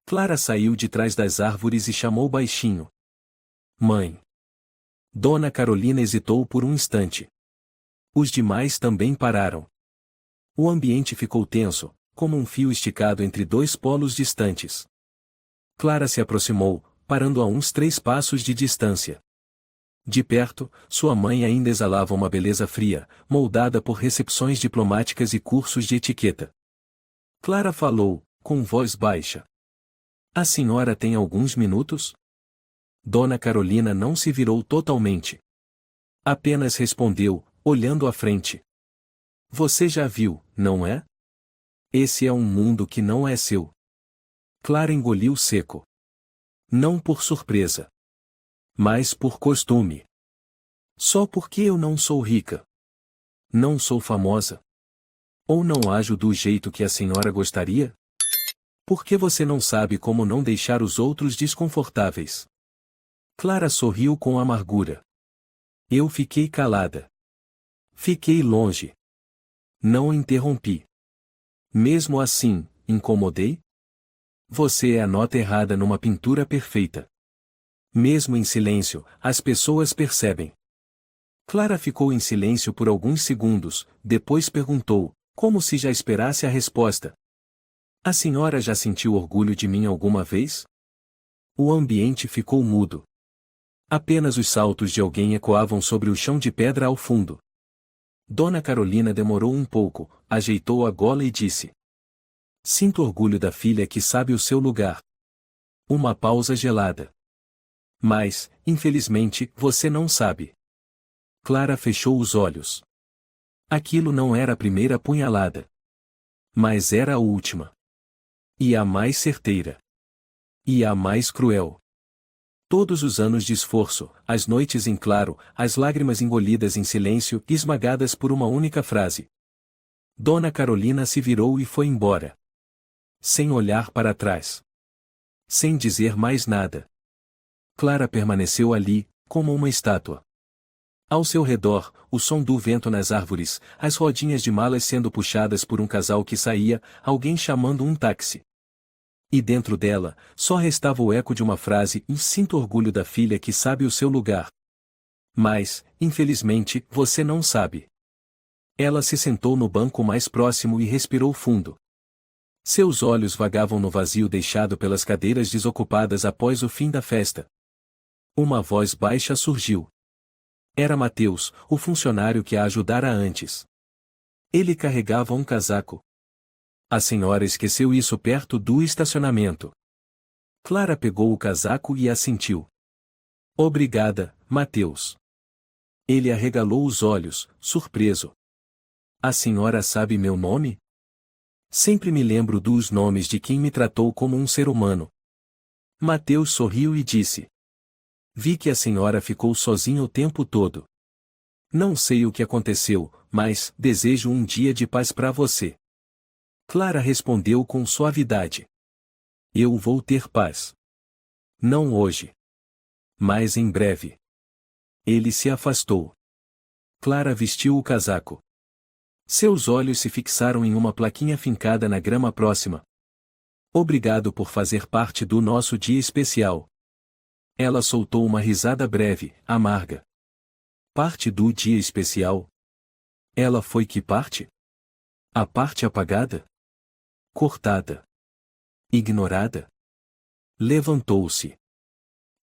Clara saiu de trás das árvores e chamou baixinho. Mãe. Dona Carolina hesitou por um instante. Os demais também pararam. O ambiente ficou tenso, como um fio esticado entre dois polos distantes. Clara se aproximou, parando a uns 3 passos de distância. De perto, sua mãe ainda exalava uma beleza fria, moldada por recepções diplomáticas e cursos de etiqueta. Clara falou, com voz baixa. A senhora tem alguns minutos? Dona Carolina não se virou totalmente. Apenas respondeu, olhando à frente. Você já viu, não é? Esse é um mundo que não é seu. Clara engoliu seco. Não por surpresa. Mas por costume. Só porque eu não sou rica. Não sou famosa. Ou não ajo do jeito que a senhora gostaria? Porque você não sabe como não deixar os outros desconfortáveis. Clara sorriu com amargura. Eu fiquei calada. Fiquei longe. Não interrompi. Mesmo assim, incomodei? Você é a nota errada numa pintura perfeita. Mesmo em silêncio, as pessoas percebem. Clara ficou em silêncio por alguns segundos, depois perguntou, como se já esperasse a resposta. A senhora já sentiu orgulho de mim alguma vez? O ambiente ficou mudo. Apenas os saltos de alguém ecoavam sobre o chão de pedra ao fundo. Dona Carolina demorou um pouco, ajeitou a gola e disse. Sinto orgulho da filha que sabe o seu lugar. Uma pausa gelada. Mas, infelizmente, você não sabe. Clara fechou os olhos. Aquilo não era a primeira punhalada. Mas era a última. E a mais certeira. E a mais cruel. Todos os anos de esforço, as noites em claro, as lágrimas engolidas em silêncio e esmagadas por uma única frase. Dona Carolina se virou e foi embora. Sem olhar para trás. Sem dizer mais nada. Clara permaneceu ali, como uma estátua. Ao seu redor, o som do vento nas árvores, as rodinhas de malas sendo puxadas por um casal que saía, alguém chamando um táxi. E dentro dela, só restava o eco de uma frase e sinto orgulho da filha que sabe o seu lugar. Mas, infelizmente, você não sabe. Ela se sentou no banco mais próximo e respirou fundo. Seus olhos vagavam no vazio deixado pelas cadeiras desocupadas após o fim da festa. Uma voz baixa surgiu. Era Mateus, o funcionário que a ajudara antes. Ele carregava um casaco. A senhora esqueceu isso perto do estacionamento. Clara pegou o casaco e assentiu. Obrigada, Mateus. Ele arregalou os olhos, surpreso. A senhora sabe meu nome? Sempre me lembro dos nomes de quem me tratou como um ser humano. Mateus sorriu e disse. Vi que a senhora ficou sozinha o tempo todo. Não sei o que aconteceu, mas desejo um dia de paz para você. Clara respondeu com suavidade. Eu vou ter paz. Não hoje. Mas em breve. Ele se afastou. Clara vestiu o casaco. Seus olhos se fixaram em uma plaquinha fincada na grama próxima. Obrigado por fazer parte do nosso dia especial. Ela soltou uma risada breve, amarga. Parte do dia especial? Ela foi que parte? A parte apagada? Cortada? Ignorada? Levantou-se.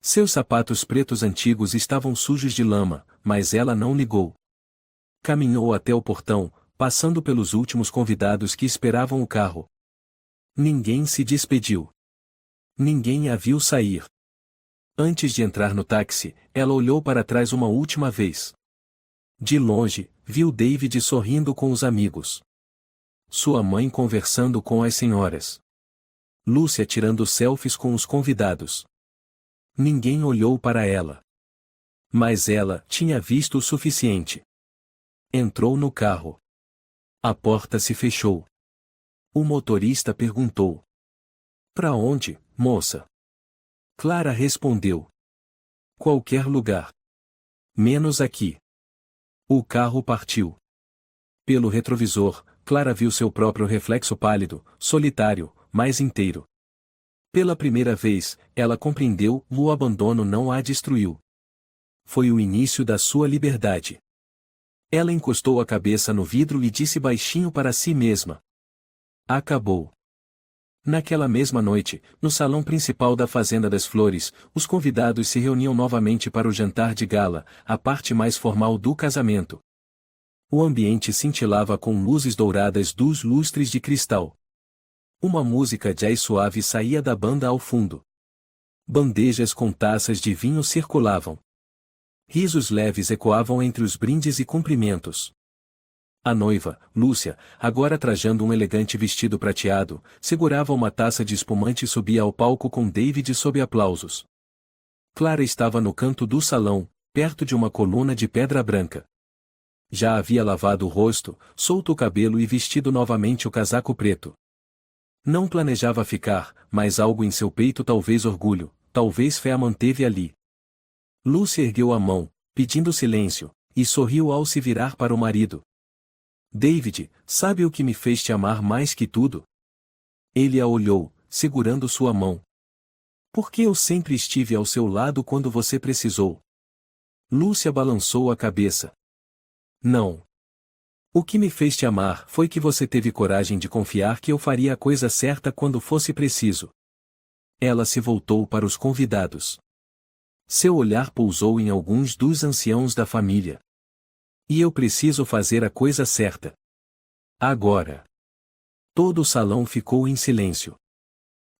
Seus sapatos pretos antigos estavam sujos de lama, mas ela não ligou. Caminhou até o portão, passando pelos últimos convidados que esperavam o carro. Ninguém se despediu. Ninguém a viu sair. Antes de entrar no táxi, ela olhou para trás uma última vez. De longe, viu David sorrindo com os amigos. Sua mãe conversando com as senhoras. Lúcia tirando selfies com os convidados. Ninguém olhou para ela. Mas ela tinha visto o suficiente. Entrou no carro. A porta se fechou. O motorista perguntou: "Para onde, moça?" Clara respondeu: "Qualquer lugar. Menos aqui." O carro partiu. Pelo retrovisor, Clara viu seu próprio reflexo pálido, solitário, mas inteiro. Pela primeira vez, ela compreendeu: o abandono não a destruiu. Foi o início da sua liberdade. Ela encostou a cabeça no vidro e disse baixinho para si mesma: "Acabou." Naquela mesma noite, no salão principal da Fazenda das Flores, os convidados se reuniam novamente para o jantar de gala, a parte mais formal do casamento. O ambiente cintilava com luzes douradas dos lustres de cristal. Uma música jazz suave saía da banda ao fundo. Bandejas com taças de vinho circulavam. Risos leves ecoavam entre os brindes e cumprimentos. A noiva, Lúcia, agora trajando um elegante vestido prateado, segurava uma taça de espumante e subia ao palco com David sob aplausos. Clara estava no canto do salão, perto de uma coluna de pedra branca. Já havia lavado o rosto, solto o cabelo e vestido novamente o casaco preto. Não planejava ficar, mas algo em seu peito, talvez orgulho, talvez fé, a manteve ali. Lúcia ergueu a mão, pedindo silêncio, e sorriu ao se virar para o marido. "David, sabe o que me fez te amar mais que tudo?" Ele a olhou, segurando sua mão. "Porque eu sempre estive ao seu lado quando você precisou." Lúcia balançou a cabeça. "Não. O que me fez te amar foi que você teve coragem de confiar que eu faria a coisa certa quando fosse preciso." Ela se voltou para os convidados. Seu olhar pousou em alguns dos anciãos da família. "E eu preciso fazer a coisa certa. Agora." Todo o salão ficou em silêncio.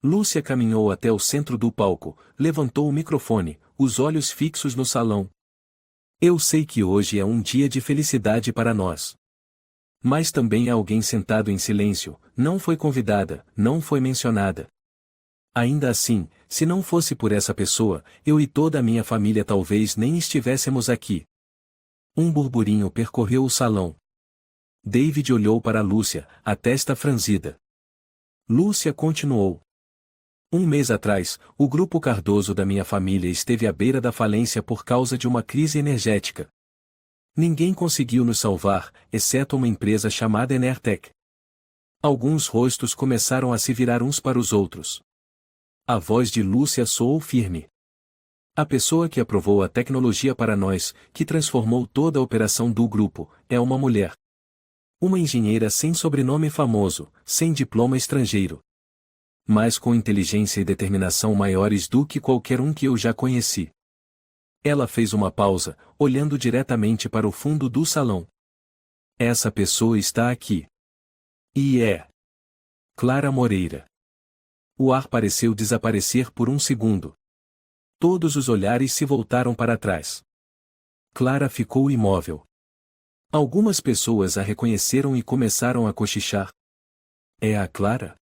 Lúcia caminhou até o centro do palco, levantou o microfone, os olhos fixos no salão. "Eu sei que hoje é um dia de felicidade para nós. Mas também há alguém sentado em silêncio, não foi convidada, não foi mencionada. Ainda assim, se não fosse por essa pessoa, eu e toda a minha família talvez nem estivéssemos aqui." Um burburinho percorreu o salão. David olhou para Lúcia, a testa franzida. Lúcia continuou: "Um mês atrás, o grupo Cardoso da minha família esteve à beira da falência por causa de uma crise energética. Ninguém conseguiu nos salvar, exceto uma empresa chamada Enertec." Alguns rostos começaram a se virar uns para os outros. A voz de Lúcia soou firme. "A pessoa que aprovou a tecnologia para nós, que transformou toda a operação do grupo, é uma mulher. Uma engenheira sem sobrenome famoso, sem diploma estrangeiro. Mas com inteligência e determinação maiores do que qualquer um que eu já conheci." Ela fez uma pausa, olhando diretamente para o fundo do salão. "Essa pessoa está aqui. E é Clara Moreira." O ar pareceu desaparecer por um segundo. Todos os olhares se voltaram para trás. Clara ficou imóvel. Algumas pessoas a reconheceram e começaram a cochichar. "É a Clara?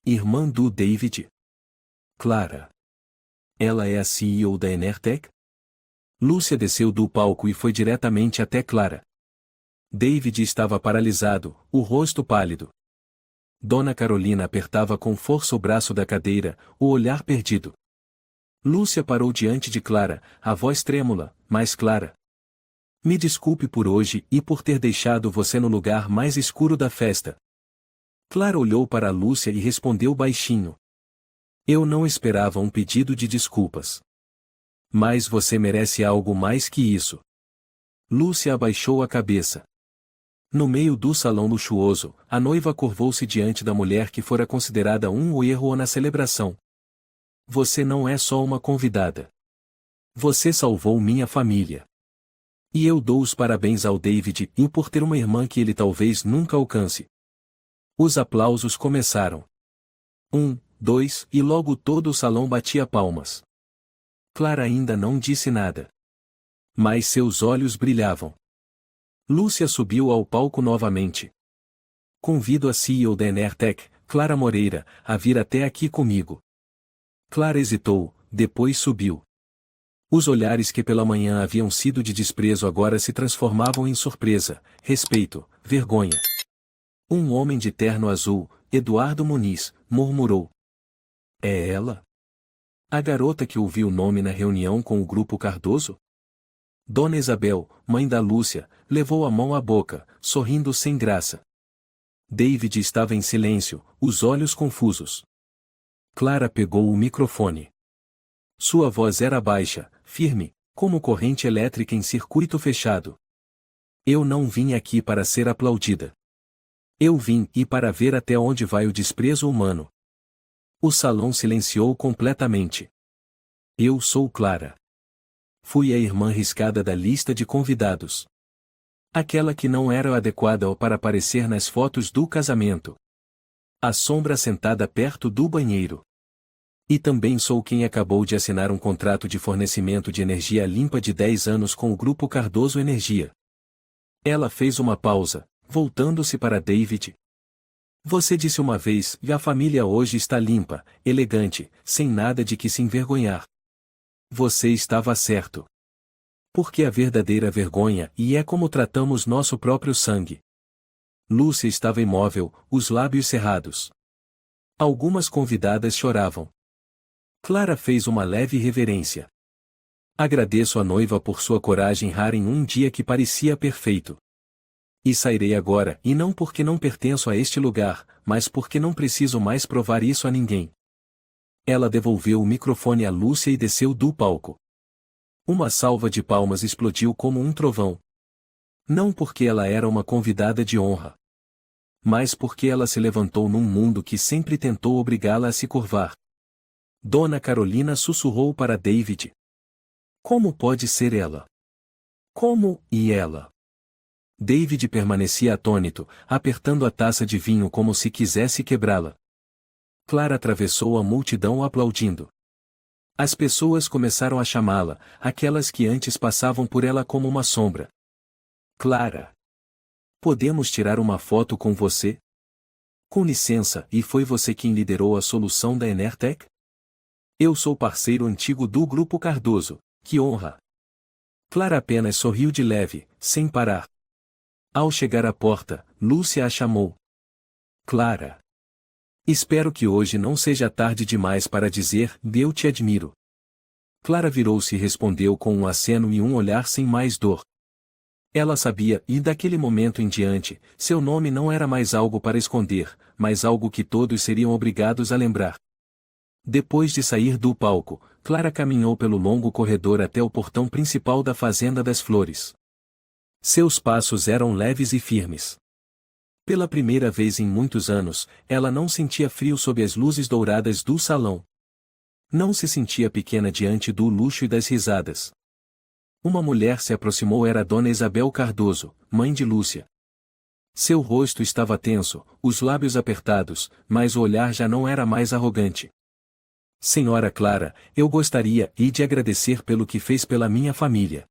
Irmã do David? Clara. Ela é a CEO da Enertec?" Lúcia desceu do palco e foi diretamente até Clara. David estava paralisado, o rosto pálido. Dona Carolina apertava com força o braço da cadeira, o olhar perdido. Lúcia parou diante de Clara, a voz trêmula, mas clara. Me desculpe por hoje e por ter deixado você no lugar mais escuro da festa. Clara olhou para Lúcia e respondeu baixinho. Eu não esperava um pedido de desculpas. Mas você merece algo mais que isso. Lúcia abaixou a cabeça. No meio do salão luxuoso, a noiva curvou-se diante da mulher que fora considerada um erro na celebração. Você não é só uma convidada. Você salvou minha família. E eu dou os parabéns ao David e por ter uma irmã que ele talvez nunca alcance. Os aplausos começaram. 1, 2 e logo todo o salão batia palmas. Clara ainda não disse nada. Mas seus olhos brilhavam. Lúcia subiu ao palco novamente. Convido a CEO da Enertec, Clara Moreira, a vir até aqui comigo. Clara hesitou, depois subiu. Os olhares que pela manhã haviam sido de desprezo agora se transformavam em surpresa, respeito, vergonha. Um homem de terno azul, Eduardo Muniz, murmurou. É ela? A garota que ouviu o nome na reunião com o grupo Cardoso? Dona Isabel, mãe da Lúcia, levou a mão à boca, sorrindo sem graça. David estava em silêncio, os olhos confusos. Clara pegou o microfone. Sua voz era baixa, firme, como corrente elétrica em circuito fechado. Eu não vim aqui para ser aplaudida. Eu vim para ver até onde vai o desprezo humano. O salão silenciou completamente. Eu sou Clara. Fui a irmã riscada da lista de convidados. Aquela que não era adequada para aparecer nas fotos do casamento. A sombra sentada perto do banheiro. E também sou quem acabou de assinar um contrato de fornecimento de energia limpa de 10 anos com o Grupo Cardoso Energia. Ela fez uma pausa, voltando-se para David. Você disse uma vez, e a família hoje está limpa, elegante, sem nada de que se envergonhar. Você estava certo. Porque a verdadeira vergonha é como tratamos nosso próprio sangue. Lúcia estava imóvel, os lábios cerrados. Algumas convidadas choravam. Clara fez uma leve reverência. Agradeço à noiva por sua coragem rara em um dia que parecia perfeito. E sairei agora, e não porque não pertenço a este lugar, mas porque não preciso mais provar isso a ninguém. Ela devolveu o microfone a Lúcia e desceu do palco. Uma salva de palmas explodiu como um trovão. Não porque ela era uma convidada de honra. Mas porque ela se levantou num mundo que sempre tentou obrigá-la a se curvar. Dona Carolina sussurrou para David. Como pode ser ela? Como, e ela? David permanecia atônito, apertando a taça de vinho como se quisesse quebrá-la. Clara atravessou a multidão aplaudindo. As pessoas começaram a chamá-la, aquelas que antes passavam por ela como uma sombra. Clara. Podemos tirar uma foto com você? Com licença, e foi você quem liderou a solução da Enertec? Eu sou parceiro antigo do Grupo Cardoso, que honra. Clara apenas sorriu de leve, sem parar. Ao chegar à porta, Lúcia a chamou. Clara. Espero que hoje não seja tarde demais para dizer, eu te admiro. Clara virou-se e respondeu com um aceno e um olhar sem mais dor. Ela sabia, e daquele momento em diante, seu nome não era mais algo para esconder, mas algo que todos seriam obrigados a lembrar. Depois de sair do palco, Clara caminhou pelo longo corredor até o portão principal da Fazenda das Flores. Seus passos eram leves e firmes. Pela primeira vez em muitos anos, ela não sentia frio sob as luzes douradas do salão. Não se sentia pequena diante do luxo e das risadas. Uma mulher se aproximou, era Dona Isabel Cardoso, mãe de Lúcia. Seu rosto estava tenso, os lábios apertados, mas o olhar já não era mais arrogante. Senhora Clara, eu gostaria de agradecer pelo que fez pela minha família.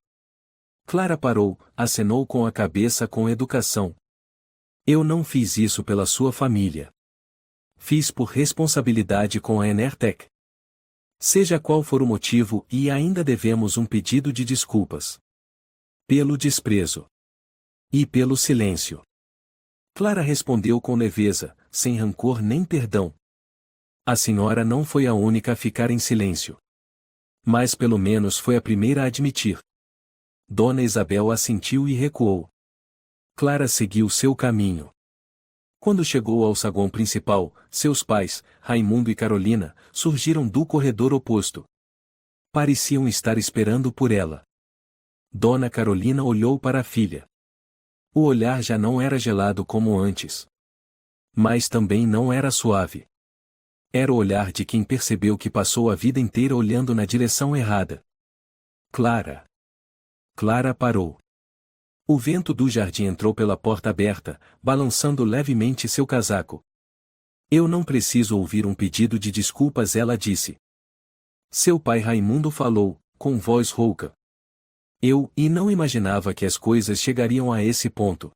Clara parou, acenou com a cabeça com educação. Eu não fiz isso pela sua família. Fiz por responsabilidade com a Enertec. Seja qual for o motivo, e ainda devemos um pedido de desculpas. Pelo desprezo. E pelo silêncio. Clara respondeu com leveza, sem rancor nem perdão. A senhora não foi a única a ficar em silêncio. Mas pelo menos foi a primeira a admitir. Dona Isabel assentiu e recuou. Clara seguiu seu caminho. Quando chegou ao saguão principal, seus pais, Raimundo e Carolina, surgiram do corredor oposto. Pareciam estar esperando por ela. Dona Carolina olhou para a filha. O olhar já não era gelado como antes. Mas também não era suave. Era o olhar de quem percebeu que passou a vida inteira olhando na direção errada. Clara. Clara parou. O vento do jardim entrou pela porta aberta, balançando levemente seu casaco. Eu não preciso ouvir um pedido de desculpas, ela disse. Seu pai Raimundo falou, com voz rouca. E não imaginava que as coisas chegariam a esse ponto.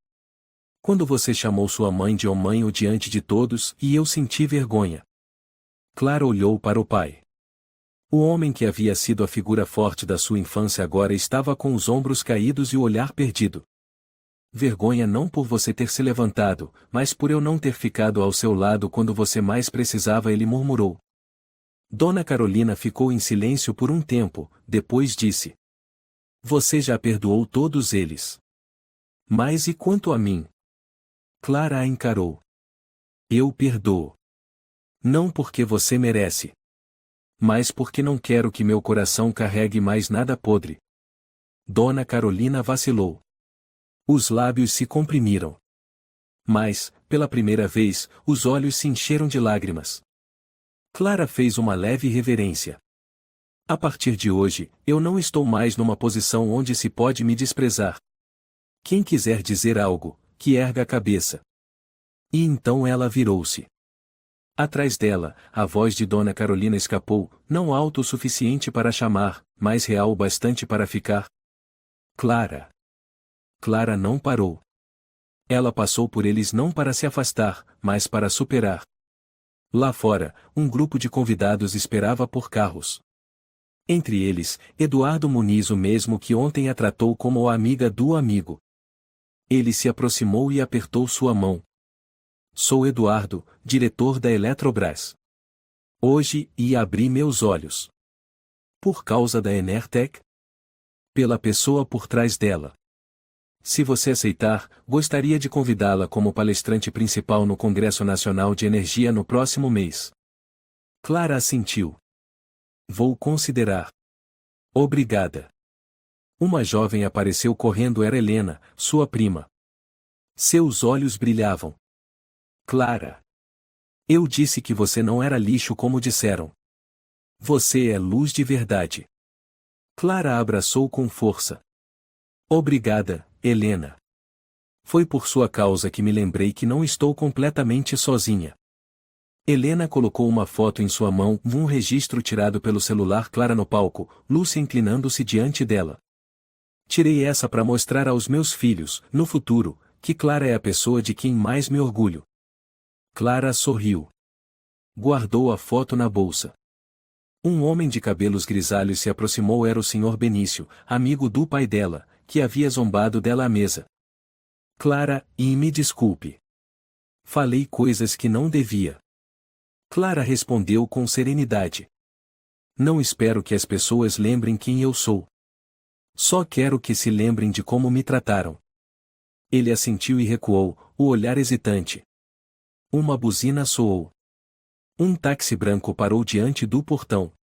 Quando você chamou sua mãe de "ó mãe" diante de todos, e eu senti vergonha. Clara olhou para o pai. O homem que havia sido a figura forte da sua infância agora estava com os ombros caídos e o olhar perdido. Vergonha não por você ter se levantado, mas por eu não ter ficado ao seu lado quando você mais precisava, ele murmurou. Dona Carolina ficou em silêncio por um tempo, depois disse. Você já perdoou todos eles. Mas e quanto a mim? Clara a encarou. Eu perdoo. Não porque você merece. Mas porque não quero que meu coração carregue mais nada podre. Dona Carolina vacilou. Os lábios se comprimiram. Mas, pela primeira vez, os olhos se encheram de lágrimas. Clara fez uma leve reverência. A partir de hoje, eu não estou mais numa posição onde se pode me desprezar. Quem quiser dizer algo, que erga a cabeça. E então ela virou-se. Atrás dela, a voz de Dona Carolina escapou, não alto o suficiente para chamar, mas real o bastante para ficar. Clara. Clara não parou. Ela passou por eles não para se afastar, mas para superar. Lá fora, um grupo de convidados esperava por carros. Entre eles, Eduardo Muniz, o mesmo que ontem a tratou como a amiga do amigo. Ele se aproximou e apertou sua mão. Sou Eduardo, diretor da Eletrobras. Hoje, abri meus olhos. Por causa da Enertec? Pela pessoa por trás dela. Se você aceitar, gostaria de convidá-la como palestrante principal no Congresso Nacional de Energia no próximo mês. Clara assentiu. Vou considerar. Obrigada. Uma jovem apareceu correndo, era Helena, sua prima. Seus olhos brilhavam. Clara. Eu disse que você não era lixo como disseram. Você é luz de verdade. Clara a abraçou com força. Obrigada, Helena. Foi por sua causa que me lembrei que não estou completamente sozinha. Helena colocou uma foto em sua mão, um registro tirado pelo celular. Clara no palco, Lúcia inclinando-se diante dela. Tirei essa para mostrar aos meus filhos, no futuro, que Clara é a pessoa de quem mais me orgulho. Clara sorriu. Guardou a foto na bolsa. Um homem de cabelos grisalhos se aproximou. Era o Sr. Benício, amigo do pai dela, que havia zombado dela à mesa. Clara, me desculpe. Falei coisas que não devia. Clara respondeu com serenidade. Não espero que as pessoas lembrem quem eu sou. Só quero que se lembrem de como me trataram. Ele assentiu e recuou, o olhar hesitante. Uma buzina soou. Um táxi branco parou diante do portão.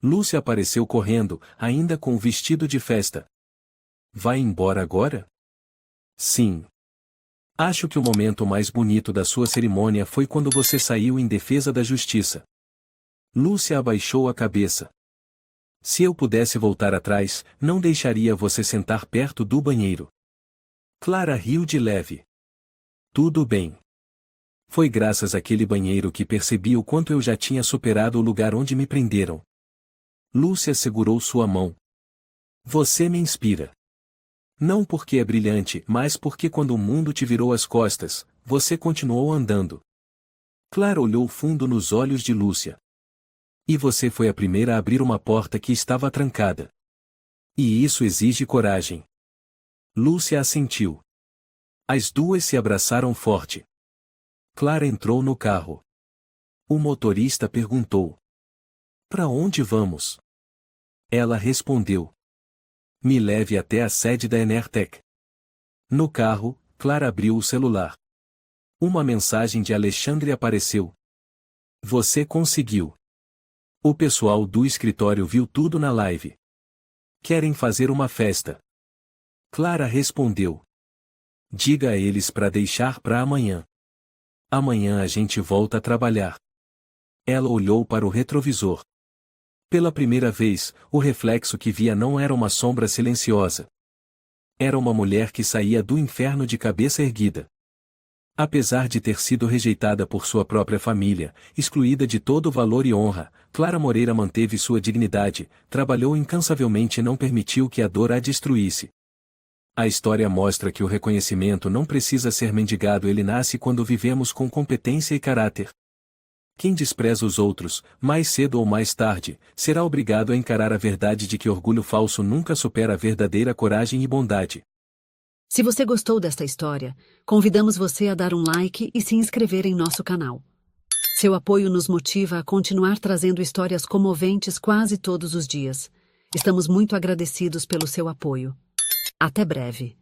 Lúcia apareceu correndo, ainda com o vestido de festa. Vai embora agora? Sim. Acho que o momento mais bonito da sua cerimônia foi quando você saiu em defesa da justiça. Lúcia abaixou a cabeça. Se eu pudesse voltar atrás, não deixaria você sentar perto do banheiro. Clara riu de leve. Tudo bem. Foi graças àquele banheiro que percebi o quanto eu já tinha superado o lugar onde me prenderam. Lúcia segurou sua mão. Você me inspira. Não porque é brilhante, mas porque quando o mundo te virou as costas, você continuou andando. Clara olhou fundo nos olhos de Lúcia. E você foi a primeira a abrir uma porta que estava trancada. E isso exige coragem. Lúcia assentiu. As duas se abraçaram forte. Clara entrou no carro. O motorista perguntou. Para onde vamos? Ela respondeu. Me leve até a sede da Enertec. No carro, Clara abriu o celular. Uma mensagem de Alexandre apareceu. Você conseguiu. O pessoal do escritório viu tudo na live. Querem fazer uma festa. Clara respondeu. Diga a eles para deixar para amanhã. Amanhã a gente volta a trabalhar. Ela olhou para o retrovisor. Pela primeira vez, o reflexo que via não era uma sombra silenciosa. Era uma mulher que saía do inferno de cabeça erguida. Apesar de ter sido rejeitada por sua própria família, excluída de todo valor e honra, Clara Moreira manteve sua dignidade, trabalhou incansavelmente e não permitiu que a dor a destruísse. A história mostra que o reconhecimento não precisa ser mendigado, ele nasce quando vivemos com competência e caráter. Quem despreza os outros, mais cedo ou mais tarde, será obrigado a encarar a verdade de que orgulho falso nunca supera a verdadeira coragem e bondade. Se você gostou desta história, convidamos você a dar um like e se inscrever em nosso canal. Seu apoio nos motiva a continuar trazendo histórias comoventes quase todos os dias. Estamos muito agradecidos pelo seu apoio. Até breve.